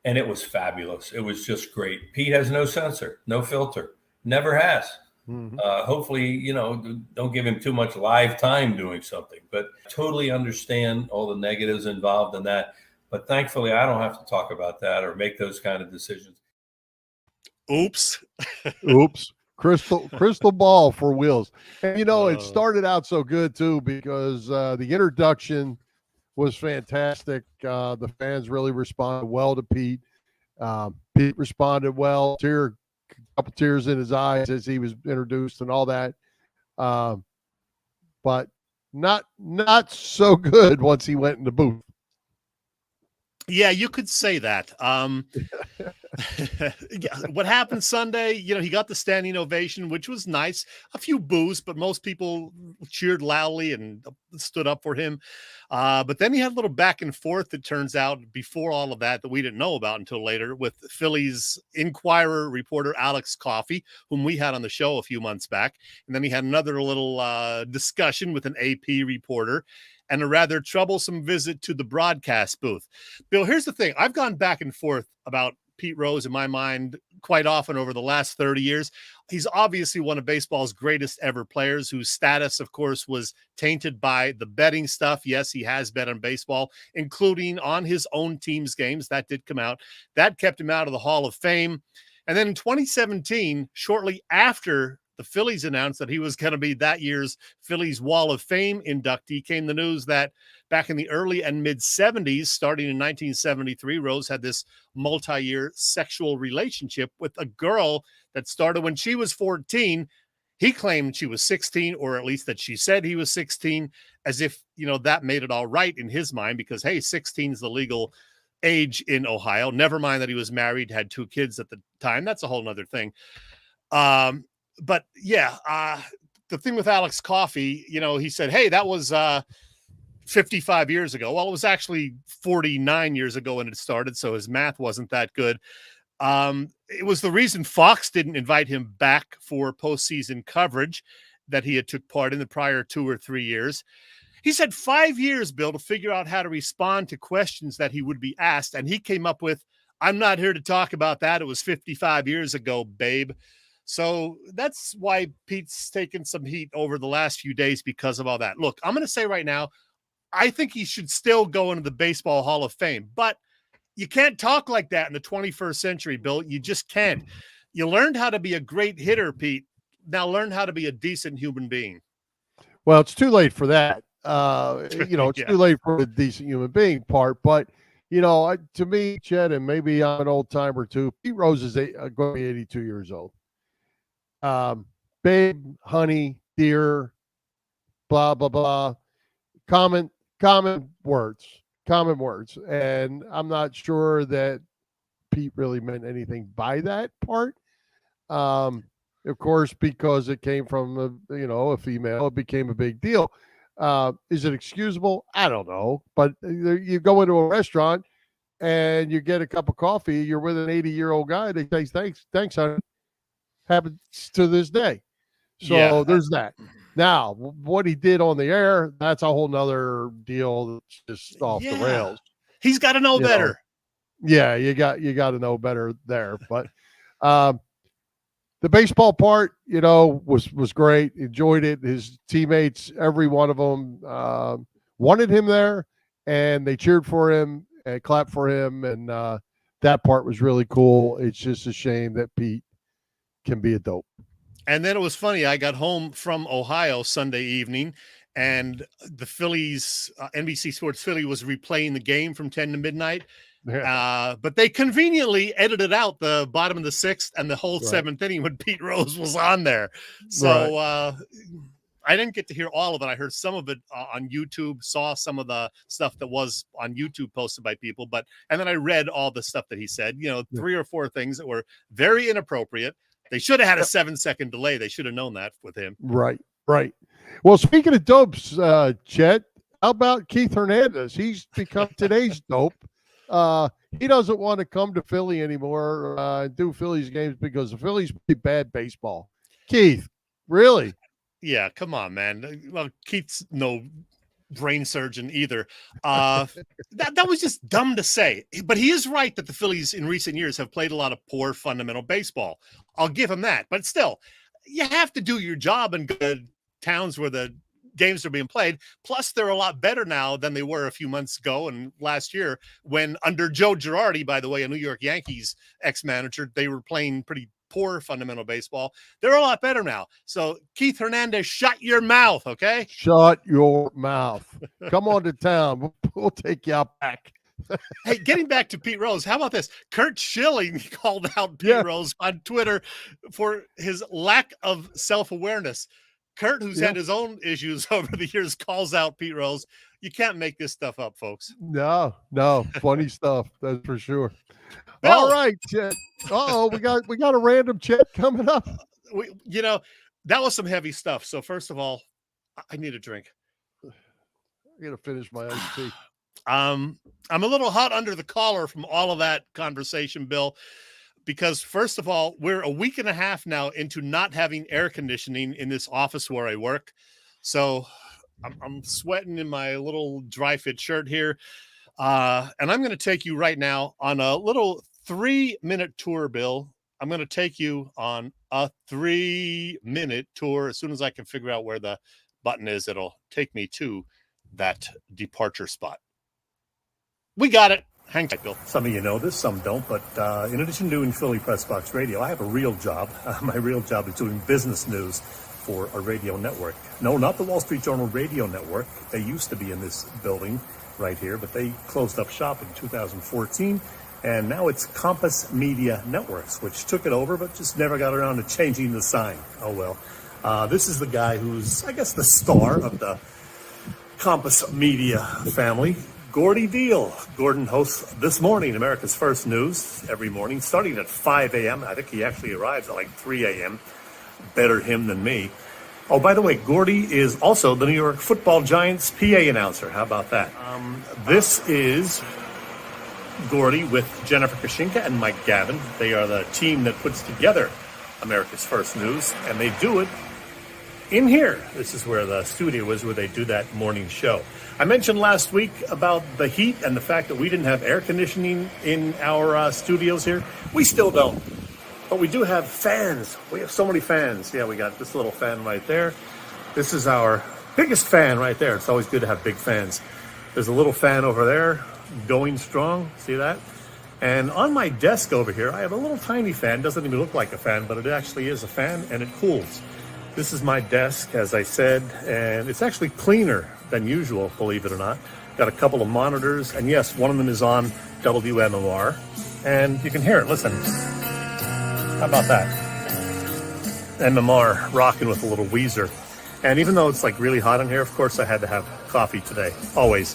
Speaker 9: And it was fabulous. It was just great. Pete has no censor, no filter, never has. Mm-hmm. Hopefully, don't give him too much live time doing something, but totally understand all the negatives involved in that. But thankfully, I don't have to talk about that or make those kind of decisions.
Speaker 1: Oops.
Speaker 2: Oops. Crystal ball for Wheels. And, it started out so good, too, because the introduction was fantastic. The fans really responded well to Pete. Pete responded well. A couple tears in his eyes as he was introduced and all that. But not so good once he went in the booth.
Speaker 1: Yeah, you could say that. Yeah, what happened Sunday, he got the standing ovation, which was nice. A few boos, but most people cheered loudly and stood up for him. But then he had a little back and forth, it turns out, before all of that we didn't know about until later, with Phillies Inquirer reporter Alex Coffey, whom we had on the show a few months back. And then he had another little discussion with an AP reporter and a rather troublesome visit to the broadcast booth. Bill, here's the thing. I've gone back and forth about Pete Rose in my mind quite often over the last 30 years. He's obviously one of baseball's greatest ever players, whose status, of course, was tainted by the betting stuff. Yes, he has bet on baseball, including on his own team's games. That did come out. That kept him out of the Hall of Fame. And then in 2017, shortly after the Phillies announced that he was going to be that year's Phillies Wall of Fame inductee, came the news that back in the early and mid 70s, starting in 1973, Rose had this multi-year sexual relationship with a girl that started when she was 14. He claimed she was 16, or at least that she said he was 16, as if, that made it all right in his mind, because, hey, 16 is the legal age in Ohio. Never mind that he was married, had 2 kids at the time. That's a whole nother thing. But yeah, the thing with Alex Coffey, he said, hey, that was 55 years ago. Well, it was actually 49 years ago when it started, so his math wasn't that good. It was the reason Fox didn't invite him back for postseason coverage that he had took part in the prior 2 or 3 years. He said 5 years, Bill, to figure out how to respond to questions that he would be asked, and he came up with, I'm not here to talk about that. It was 55 years ago, babe. So that's why Pete's taken some heat over the last few days because of all that. Look, I'm going to say right now, I think he should still go into the Baseball Hall of Fame, but you can't talk like that in the 21st century, Bill. You just can't. You learned how to be a great hitter, Pete. Now learn how to be a decent human being.
Speaker 2: Well, it's too late for that. It's too late for the decent human being part, but to me, Chet, and maybe I'm an old timer too, Pete Rose is going to be 82 years old. Babe, honey, dear, blah, blah, blah. Common words. And I'm not sure that Pete really meant anything by that part. Of course, because it came from a female, it became a big deal. Is it excusable? I don't know. But you go into a restaurant and you get a cup of coffee, you're with an 80-year-old guy, they say, thanks, honey. Happens to this day. So there's that. Now, what he did on the air, that's a whole nother deal that's just off the rails.
Speaker 1: He's got to know better.
Speaker 2: Yeah, you got to know better there. But the baseball part, was great. Enjoyed it. His teammates, every one of them, wanted him there, and they cheered for him and clapped for him. And that part was really cool. It's just a shame that Pete can be a dope.
Speaker 1: And then it was funny. I got home from Ohio Sunday evening, and the Phillies, NBC Sports Philly was replaying the game from 10 to midnight. But they conveniently edited out the bottom of the 6th and the whole 7th inning when Pete Rose was on there. So I didn't get to hear all of it. I heard some of it on YouTube, saw some of the stuff that was on YouTube posted by people, and then I read all the stuff that he said, 3 or 4 things that were very inappropriate. They should have had a 7-second delay. They should have known that with him.
Speaker 2: Right. Well, speaking of dopes, Chet, how about Keith Hernandez? He's become today's dope. He doesn't want to come to Philly anymore and do Phillies games because the Phillies play bad baseball. Keith, really?
Speaker 1: Yeah, come on, man. Well, Keith's no brain surgeon either. That was just dumb to say. But he is right that the Phillies in recent years have played a lot of poor fundamental baseball. I'll give him that. But still, you have to do your job in good towns where the games are being played. Plus, they're a lot better now than they were a few months ago and last year when under Joe Girardi, by the way, a New York Yankees ex-manager, they were playing pretty poor fundamental baseball. They're a lot better now. So Keith Hernandez, shut your mouth, okay?
Speaker 2: Shut your mouth. Come on to town. We'll take you out back.
Speaker 1: Hey, getting back to Pete Rose, how about this? Kurt Schilling called out Pete Rose on Twitter for his lack of self-awareness. Kurt, who's had his own issues over the years, calls out Pete Rose. You can't make this stuff up, folks.
Speaker 2: No, funny stuff. That's for sure. All right, Chet. Uh-oh, we got a random Chet coming up.
Speaker 1: That was some heavy stuff. So first of all, I need a drink.
Speaker 2: I gotta finish my iced tea.
Speaker 1: I'm a little hot under the collar from all of that conversation, Bill, because first of all, we're a week and a half now into not having air conditioning in this office where I work. So I'm sweating in my little dry fit shirt here. And I'm going to take you right now on a little 3-minute tour, Bill. I'm going to take you on a 3-minute tour. As soon as I can figure out where the button is, it'll take me to that departure spot. We got it. Hang tight, Bill. Some of you know this, some don't. But in addition to doing Philly Pressbox Radio, I have a real job. My real job is doing business news for a radio network. No, not the Wall Street Journal Radio Network. They used to be in this building right here, but they closed up shop in 2014. And now it's Compass Media Networks, which took it over, but just never got around to changing the sign. Oh, well. This is the guy who's, I guess, the star of the Compass Media family. Gordy Deal. Gordon hosts This Morning, America's First News, every morning, starting at 5 a.m. I think he actually arrives at like 3 a.m. Better him than me. Oh, by the way, Gordy is also the New York Football Giants PA announcer. How about that? This is Gordy with Jennifer Kashinka and Mike Gavin. They are the team that puts together America's First News, and they do it in here. This is where the studio is, where they do that morning show. I mentioned last week about the heat and the fact that we didn't have air conditioning in our studios here. We still don't, but we do have fans. We have so many fans. Yeah, we got this little fan right there. This is our biggest fan right there. It's always good to have big fans. There's a little fan over there going strong. See that? And on my desk over here, I have a little tiny fan. Doesn't even look like a fan, but it actually is a fan, and it cools. This is my desk, as I said, and it's actually cleaner than usual, believe it or not. Got a couple of monitors, and yes, one of them is on WMMR, and you can hear it. Listen. How about that? MMR rocking with a little Weezer. And even though it's like really hot in here, of course I had to have coffee today, always.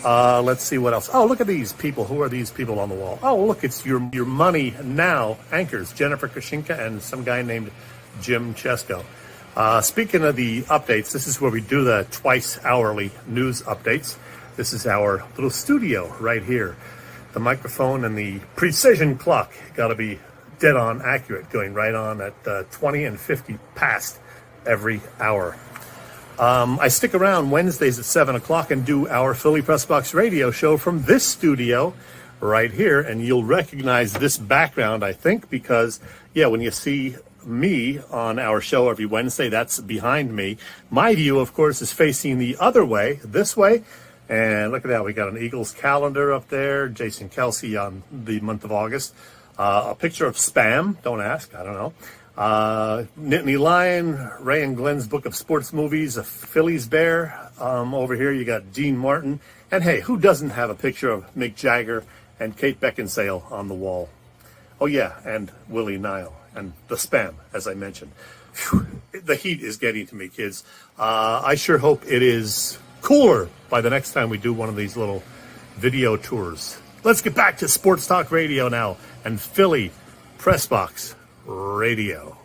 Speaker 1: Let's see what else. Oh, look at these people. Who are these people on the wall? Oh, look, it's your Money Now anchors, Jennifer Kashinka and some guy named Jim Chesko. Speaking of the updates, this is where we do the twice hourly news updates. This is our little studio right here. The microphone and the precision clock got to be dead on accurate, going right on at 20 and 50 past every hour. I stick around Wednesdays at 7 o'clock and do our Philly Pressbox Radio show from this studio right here. And you'll recognize this background, I think, because, yeah, when you see me on our show every Wednesday, that's behind me. My view, of course, is facing the other way, this way. And look at that. We got an Eagles calendar up there. Jason Kelsey on the month of August. A picture of Spam. Don't ask. I don't know. Nittany Lion, Ray and Glenn's Book of Sports Movies, a Phillies Bear. Over here you got Dean Martin. And hey, who doesn't have a picture of Mick Jagger and Kate Beckinsale on the wall? Oh yeah, and Willie Nile and the Spam, as I mentioned. Whew, the heat is getting to me, kids. I sure hope it is cooler by the next time we do one of these little video tours. Let's get back to Sports Talk Radio now and Philly Pressbox Radio.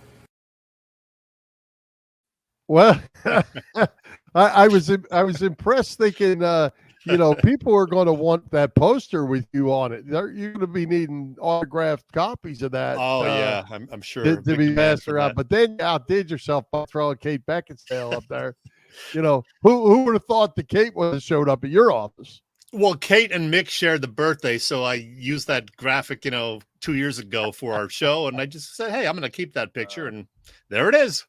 Speaker 2: Well, I was impressed, thinking, people are going to want that poster with you on it. You're going to be needing autographed copies of that.
Speaker 1: Oh yeah, I'm sure
Speaker 2: to be passed around. But then you outdid yourself by throwing Kate Beckinsale up there. Who would have thought that Kate would have showed up at your office?
Speaker 1: Well, Kate and Mick shared the birthday, so I used that graphic, 2 years ago for our show, and I just said, hey, I'm going to keep that picture, and there it is.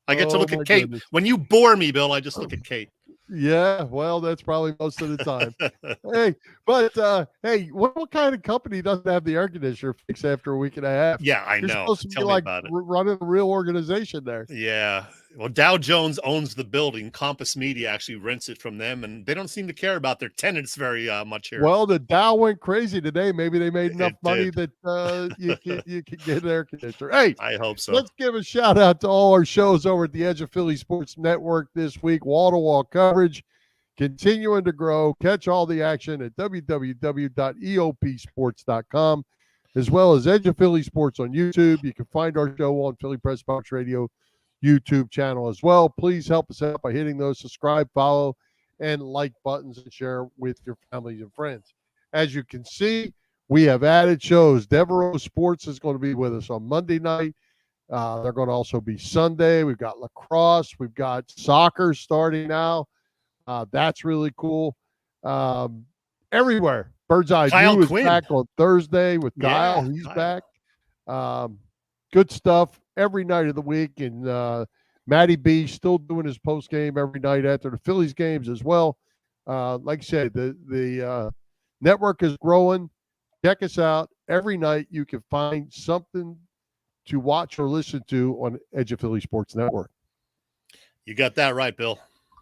Speaker 1: I get to look at Kate. Goodness. When you bore me, Bill, I just look at Kate.
Speaker 2: Yeah, well, that's probably most of the time. Hey, what kind of company doesn't have the air conditioner fixed after a week and a half?
Speaker 1: Yeah, I know.
Speaker 2: You're supposed to
Speaker 1: Tell
Speaker 2: be
Speaker 1: me
Speaker 2: like
Speaker 1: about it.
Speaker 2: Running a real organization there.
Speaker 1: Yeah. Well, Dow Jones owns the building. Compass Media actually rents it from them, and they don't seem to care about their tenants very much here.
Speaker 2: Well, the Dow went crazy today. Maybe they made enough money that you could get an air conditioner. Hey,
Speaker 1: I hope so.
Speaker 2: Let's give a shout out to all our shows over at the Edge of Philly Sports Network this week. Wall-to-wall coverage continuing to grow. Catch all the action at www.eopsports.com. as well as Edge of Philly Sports on YouTube. You can find our show on Philly Press Box Radio YouTube channel as well. Please help us out by hitting those subscribe, follow, and like buttons and share with your families and friends. As you can see, we have added shows. Devereaux Sports is going to be with us on Monday night. They're going to also be Sunday. We've got lacrosse. We've got soccer starting now. That's really cool. Everywhere. Bird's Eye View is back on Thursday with Kyle. He's back. Good stuff every night of the week. And Matty B still doing his post game every night after the Phillies games as well. Like I said, the network is growing. Check us out. Every night you can find something to watch or listen to on Edge of Philly Sports Network.
Speaker 1: You got that right, Bill.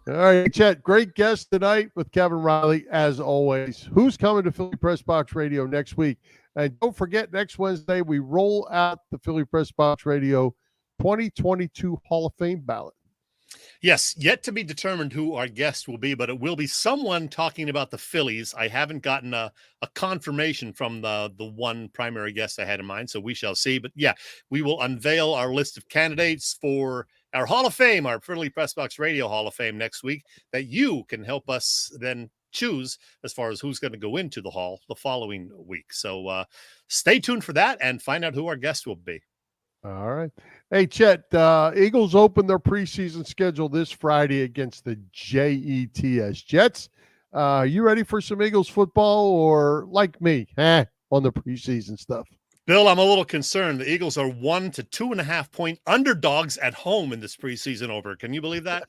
Speaker 2: All right, Chet, great guest tonight with Kevin Reilly, as always. Who's coming to Philly Press Box Radio next week? And don't forget, next Wednesday, we roll out the Philly Press Box Radio 2022 Hall of Fame ballot.
Speaker 1: Yes, yet to be determined who our guest will be, but it will be someone talking about the Phillies. I haven't gotten a confirmation from the one primary guest I had in mind, so we shall see. But yeah, we will unveil our list of candidates for our Hall of Fame, our Philly Press Box Radio Hall of Fame next week, that you can help us then choose as far as who's going to go into the Hall the following week. So stay tuned for that and find out who our guest will be.
Speaker 2: All right. Hey, Chet, Eagles open their preseason schedule this Friday against the Jets. Jets, you ready for some Eagles football, or like me, on the preseason stuff?
Speaker 1: Bill, I'm a little concerned. The Eagles are 1 to 2.5 point underdogs at home in this preseason over. Can you believe that?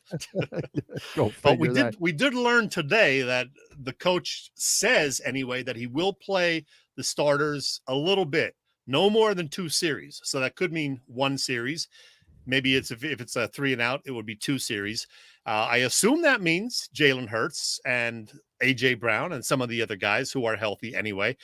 Speaker 1: But we did learn today that the coach says anyway that he will play the starters a little bit. No more than 2 series. So that could mean 1 series. Maybe if it's a 3 and out, it would be 2 series. I assume that means Jalen Hurts and A.J. Brown and some of the other guys who are healthy anyway.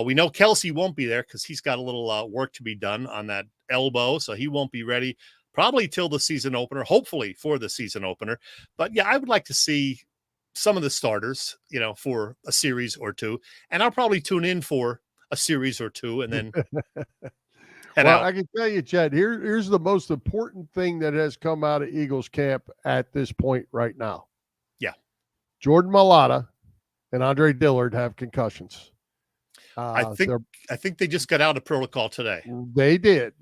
Speaker 1: We know Kelsey won't be there because he's got a little work to be done on that elbow. So he won't be ready probably till the season opener, hopefully for the season opener. But yeah, I would like to see some of the starters, for a series or 2. And I'll probably tune in for a series or 2 and then head out.
Speaker 2: I can tell you, Chad, here's the most important thing that has come out of Eagles camp at this point right now.
Speaker 1: Yeah.
Speaker 2: Jordan Mailata and Andre Dillard have concussions.
Speaker 1: I think they just got out of protocol today.
Speaker 2: They did.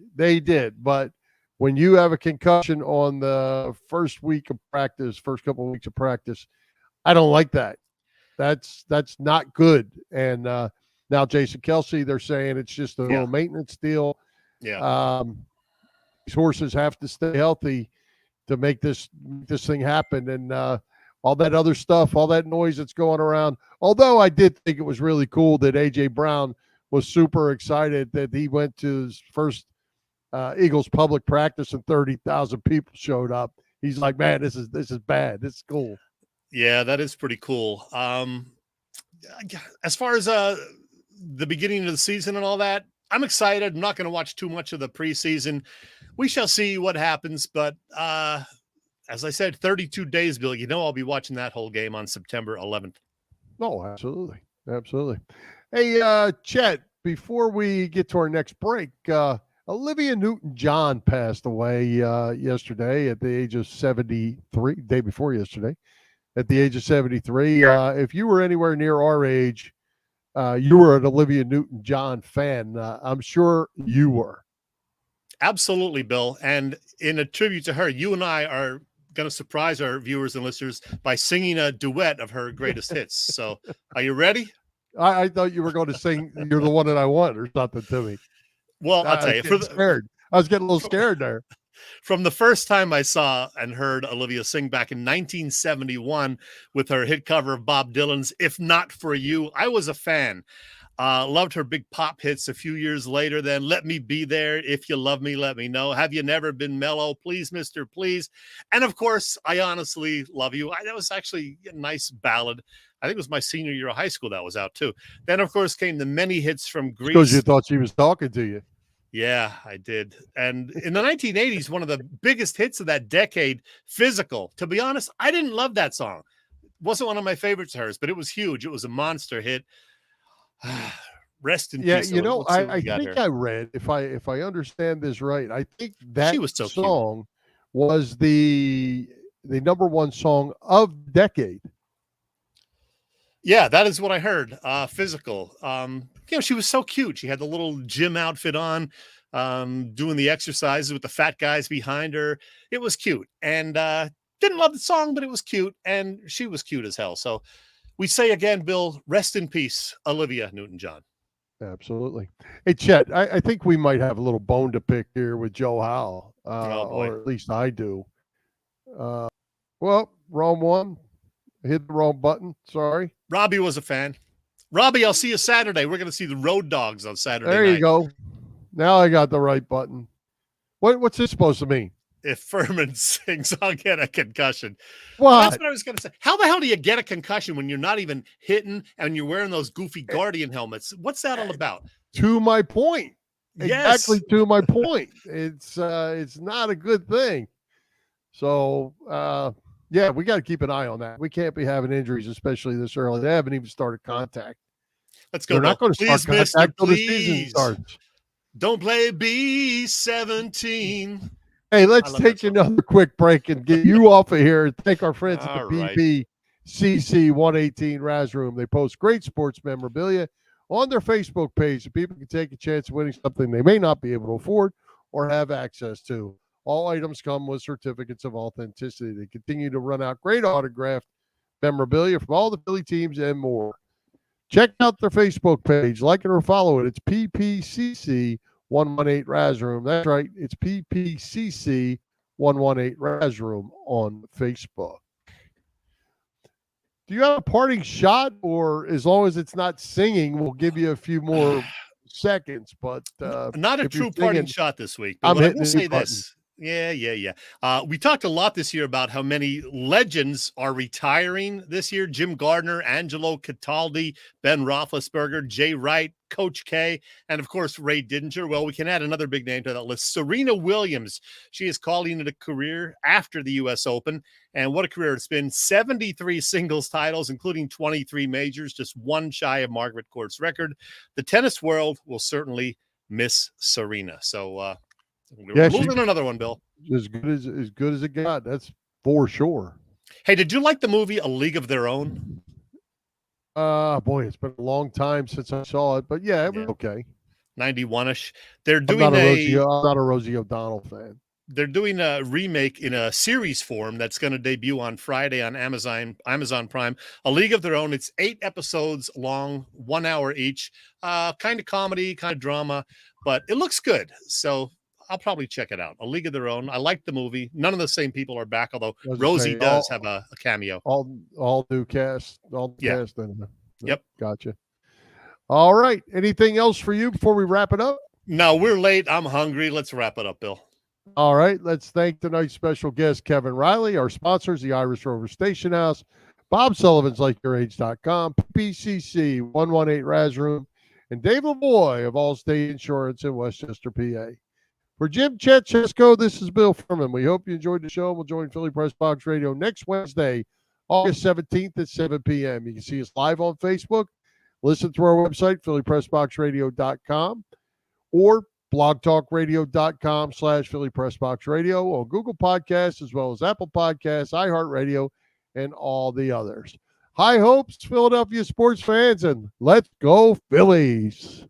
Speaker 2: But when you have a concussion on the first couple of weeks of practice, I don't like that. That's not good. And now Jason Kelsey, they're saying it's just a little maintenance deal.
Speaker 1: Yeah.
Speaker 2: These horses have to stay healthy to make this thing happen. And all that other stuff, all that noise that's going around. Although I did think it was really cool that A.J. Brown was super excited that he went to his first Eagles public practice and 30,000 people showed up. He's like, man, this is bad. This is cool.
Speaker 1: Yeah, that is pretty cool. As far as the beginning of the season and all that, I'm excited. I'm not going to watch too much of the preseason. We shall see what happens. But as I said, 32 days, Bill, I'll be watching that whole game on September 11th.
Speaker 2: Oh, absolutely. Absolutely. Hey, Chet, before we get to our next break, Olivia Newton-John passed away yesterday at the age of 73, day before yesterday, at the age of 73. If you were anywhere near our age, you were an Olivia Newton-John fan. I'm sure you were.
Speaker 1: Absolutely, Bill. And in a tribute to her, you and I are going to surprise our viewers and listeners by singing a duet of her greatest hits. So are you ready?
Speaker 2: I thought you were going to sing You're the One That I Want or something to me.
Speaker 1: Well, I'll tell you.
Speaker 2: I was getting a little scared there.
Speaker 1: From the first time I saw and heard Olivia sing back in 1971 with her hit cover of Bob Dylan's If Not For You, I was a fan. Loved her big pop hits a few years later. Then Let Me Be There, If You Love Me, Let Me Know. Have You Never Been Mellow? Please, Mr. Please. And of course, I Honestly Love You. That was actually a nice ballad. I think it was my senior year of high school that was out too. Then, of course, came the many hits from Grease.
Speaker 2: Because you thought she was talking to you.
Speaker 1: Yeah, I did. And in the 1980s, one of the biggest hits of that decade, Physical. To be honest, I didn't love that song. It wasn't one of my favorites of hers, but it was huge. It was a monster hit. Rest in
Speaker 2: Yeah,
Speaker 1: peace.
Speaker 2: you know,
Speaker 1: Let's see what
Speaker 2: I
Speaker 1: we got
Speaker 2: think
Speaker 1: here.
Speaker 2: I read, if I understand this right, I think that
Speaker 1: She was so cute.
Speaker 2: song was the number one song of the decade.
Speaker 1: Yeah, that is what I heard. Physical. She was so cute. She had the little gym outfit on, doing the exercises with the fat guys behind her. It was cute. And didn't love the song, but it was cute. And she was cute as hell. So we say again, Bill, rest in peace, Olivia Newton-John.
Speaker 2: Absolutely. Hey, Chet, I think we might have a little bone to pick here with Joe Howell,
Speaker 1: Oh, boy.
Speaker 2: or at least I do. Well, wrong one. Hit the wrong button. Sorry.
Speaker 1: Robbie was a fan. Robbie, I'll see you Saturday. We're going to see the Road Dogs on Saturday
Speaker 2: There
Speaker 1: night.
Speaker 2: you go. Now I got the right button. What's this supposed to mean?
Speaker 1: If Furman sings, I'll get a concussion.
Speaker 2: What?
Speaker 1: That's what I was going to say. How the hell do you get a concussion when you're not even hitting and you're wearing those goofy Guardian helmets? What's that all about?
Speaker 2: To my point.
Speaker 1: Yes.
Speaker 2: Exactly to my point. It's not a good thing. So, yeah, we got to keep an eye on that. We can't be having injuries, especially this early. They haven't even started contact.
Speaker 1: Let's go.
Speaker 2: They're not going to start
Speaker 1: Please,
Speaker 2: contact
Speaker 1: mister,
Speaker 2: until the season
Speaker 1: please.
Speaker 2: starts.
Speaker 1: Don't play B-17.
Speaker 2: Hey, let's
Speaker 1: love
Speaker 2: take
Speaker 1: that song.
Speaker 2: another quick break and get you off of here. Thank our friends at
Speaker 1: All
Speaker 2: the
Speaker 1: right.
Speaker 2: PPCC 118 Raz Room. They post great sports memorabilia on their Facebook page so people can take a chance of winning something they may not be able to afford or have access to. All items come with certificates of authenticity. They continue to run out great autographed memorabilia from all the Philly teams and more. Check out their Facebook page. Like it or follow it. It's PPCC 118 Raz Room. That's right. It's PPCC 118 Raz Room on Facebook. Do you have a parting shot, or as long as it's not singing, we'll give you a few more seconds? But
Speaker 1: not a
Speaker 2: if you're
Speaker 1: true parting
Speaker 2: singing,
Speaker 1: shot this week.
Speaker 2: I'm
Speaker 1: But I
Speaker 2: hitting
Speaker 1: will
Speaker 2: the
Speaker 1: say
Speaker 2: button.
Speaker 1: this. Yeah. We talked a lot this year about how many legends are retiring this year. Jim Gardner, Angelo Cataldi, Ben Roethlisberger, Jay Wright, Coach K, and of course, Ray Didinger. Well, we can add another big name to that list. Serena Williams. She is calling it a career after the U.S. Open. And what a career it's been. 73 singles titles, including 23 majors, just one shy of Margaret Court's record. The tennis world will certainly miss Serena. So, we're losing another one, Bill.
Speaker 2: As good as it got. That's for sure.
Speaker 1: Hey, did you like the movie A League of Their Own?
Speaker 2: Boy, it's been a long time since I saw it, but yeah, it was okay.
Speaker 1: 91-ish. They're
Speaker 2: I'm
Speaker 1: doing
Speaker 2: not a Rosie O'Donnell fan.
Speaker 1: They're doing a remake in a series form that's going to debut on Friday on Amazon Prime. A League of Their Own. It's 8 episodes long, 1 hour each. Kind of comedy, kind of drama, but it looks good. So I'll probably check it out. A League of Their Own. I like the movie. None of the same people are back, although Rosie does have a cameo.
Speaker 2: All new cast. Cast.
Speaker 1: Yep.
Speaker 2: Gotcha. All right. Anything else for you before we wrap it up?
Speaker 1: No, we're late. I'm hungry. Let's wrap it up, Bill.
Speaker 2: All right. Let's thank tonight's special guest, Kevin Reilly, our sponsors, the Irish Rover Station House, Bob Sullivan's LikeYourAge.com, PCC 118 Raz Room, and Dave Lavoie of Allstate Insurance in Westchester, PA. For Jim, Chet, Chesko, this is Bill Furman. We hope you enjoyed the show. We'll join Philly Press Box Radio next Wednesday, August 17th at 7 p.m. You can see us live on Facebook, listen to our website, phillypressboxradio.com, or blogtalkradio.com/Philly Press Box Radio, on Google Podcasts, as well as Apple Podcasts, iHeartRadio, and all the others. High hopes, Philadelphia sports fans, and let's go Phillies.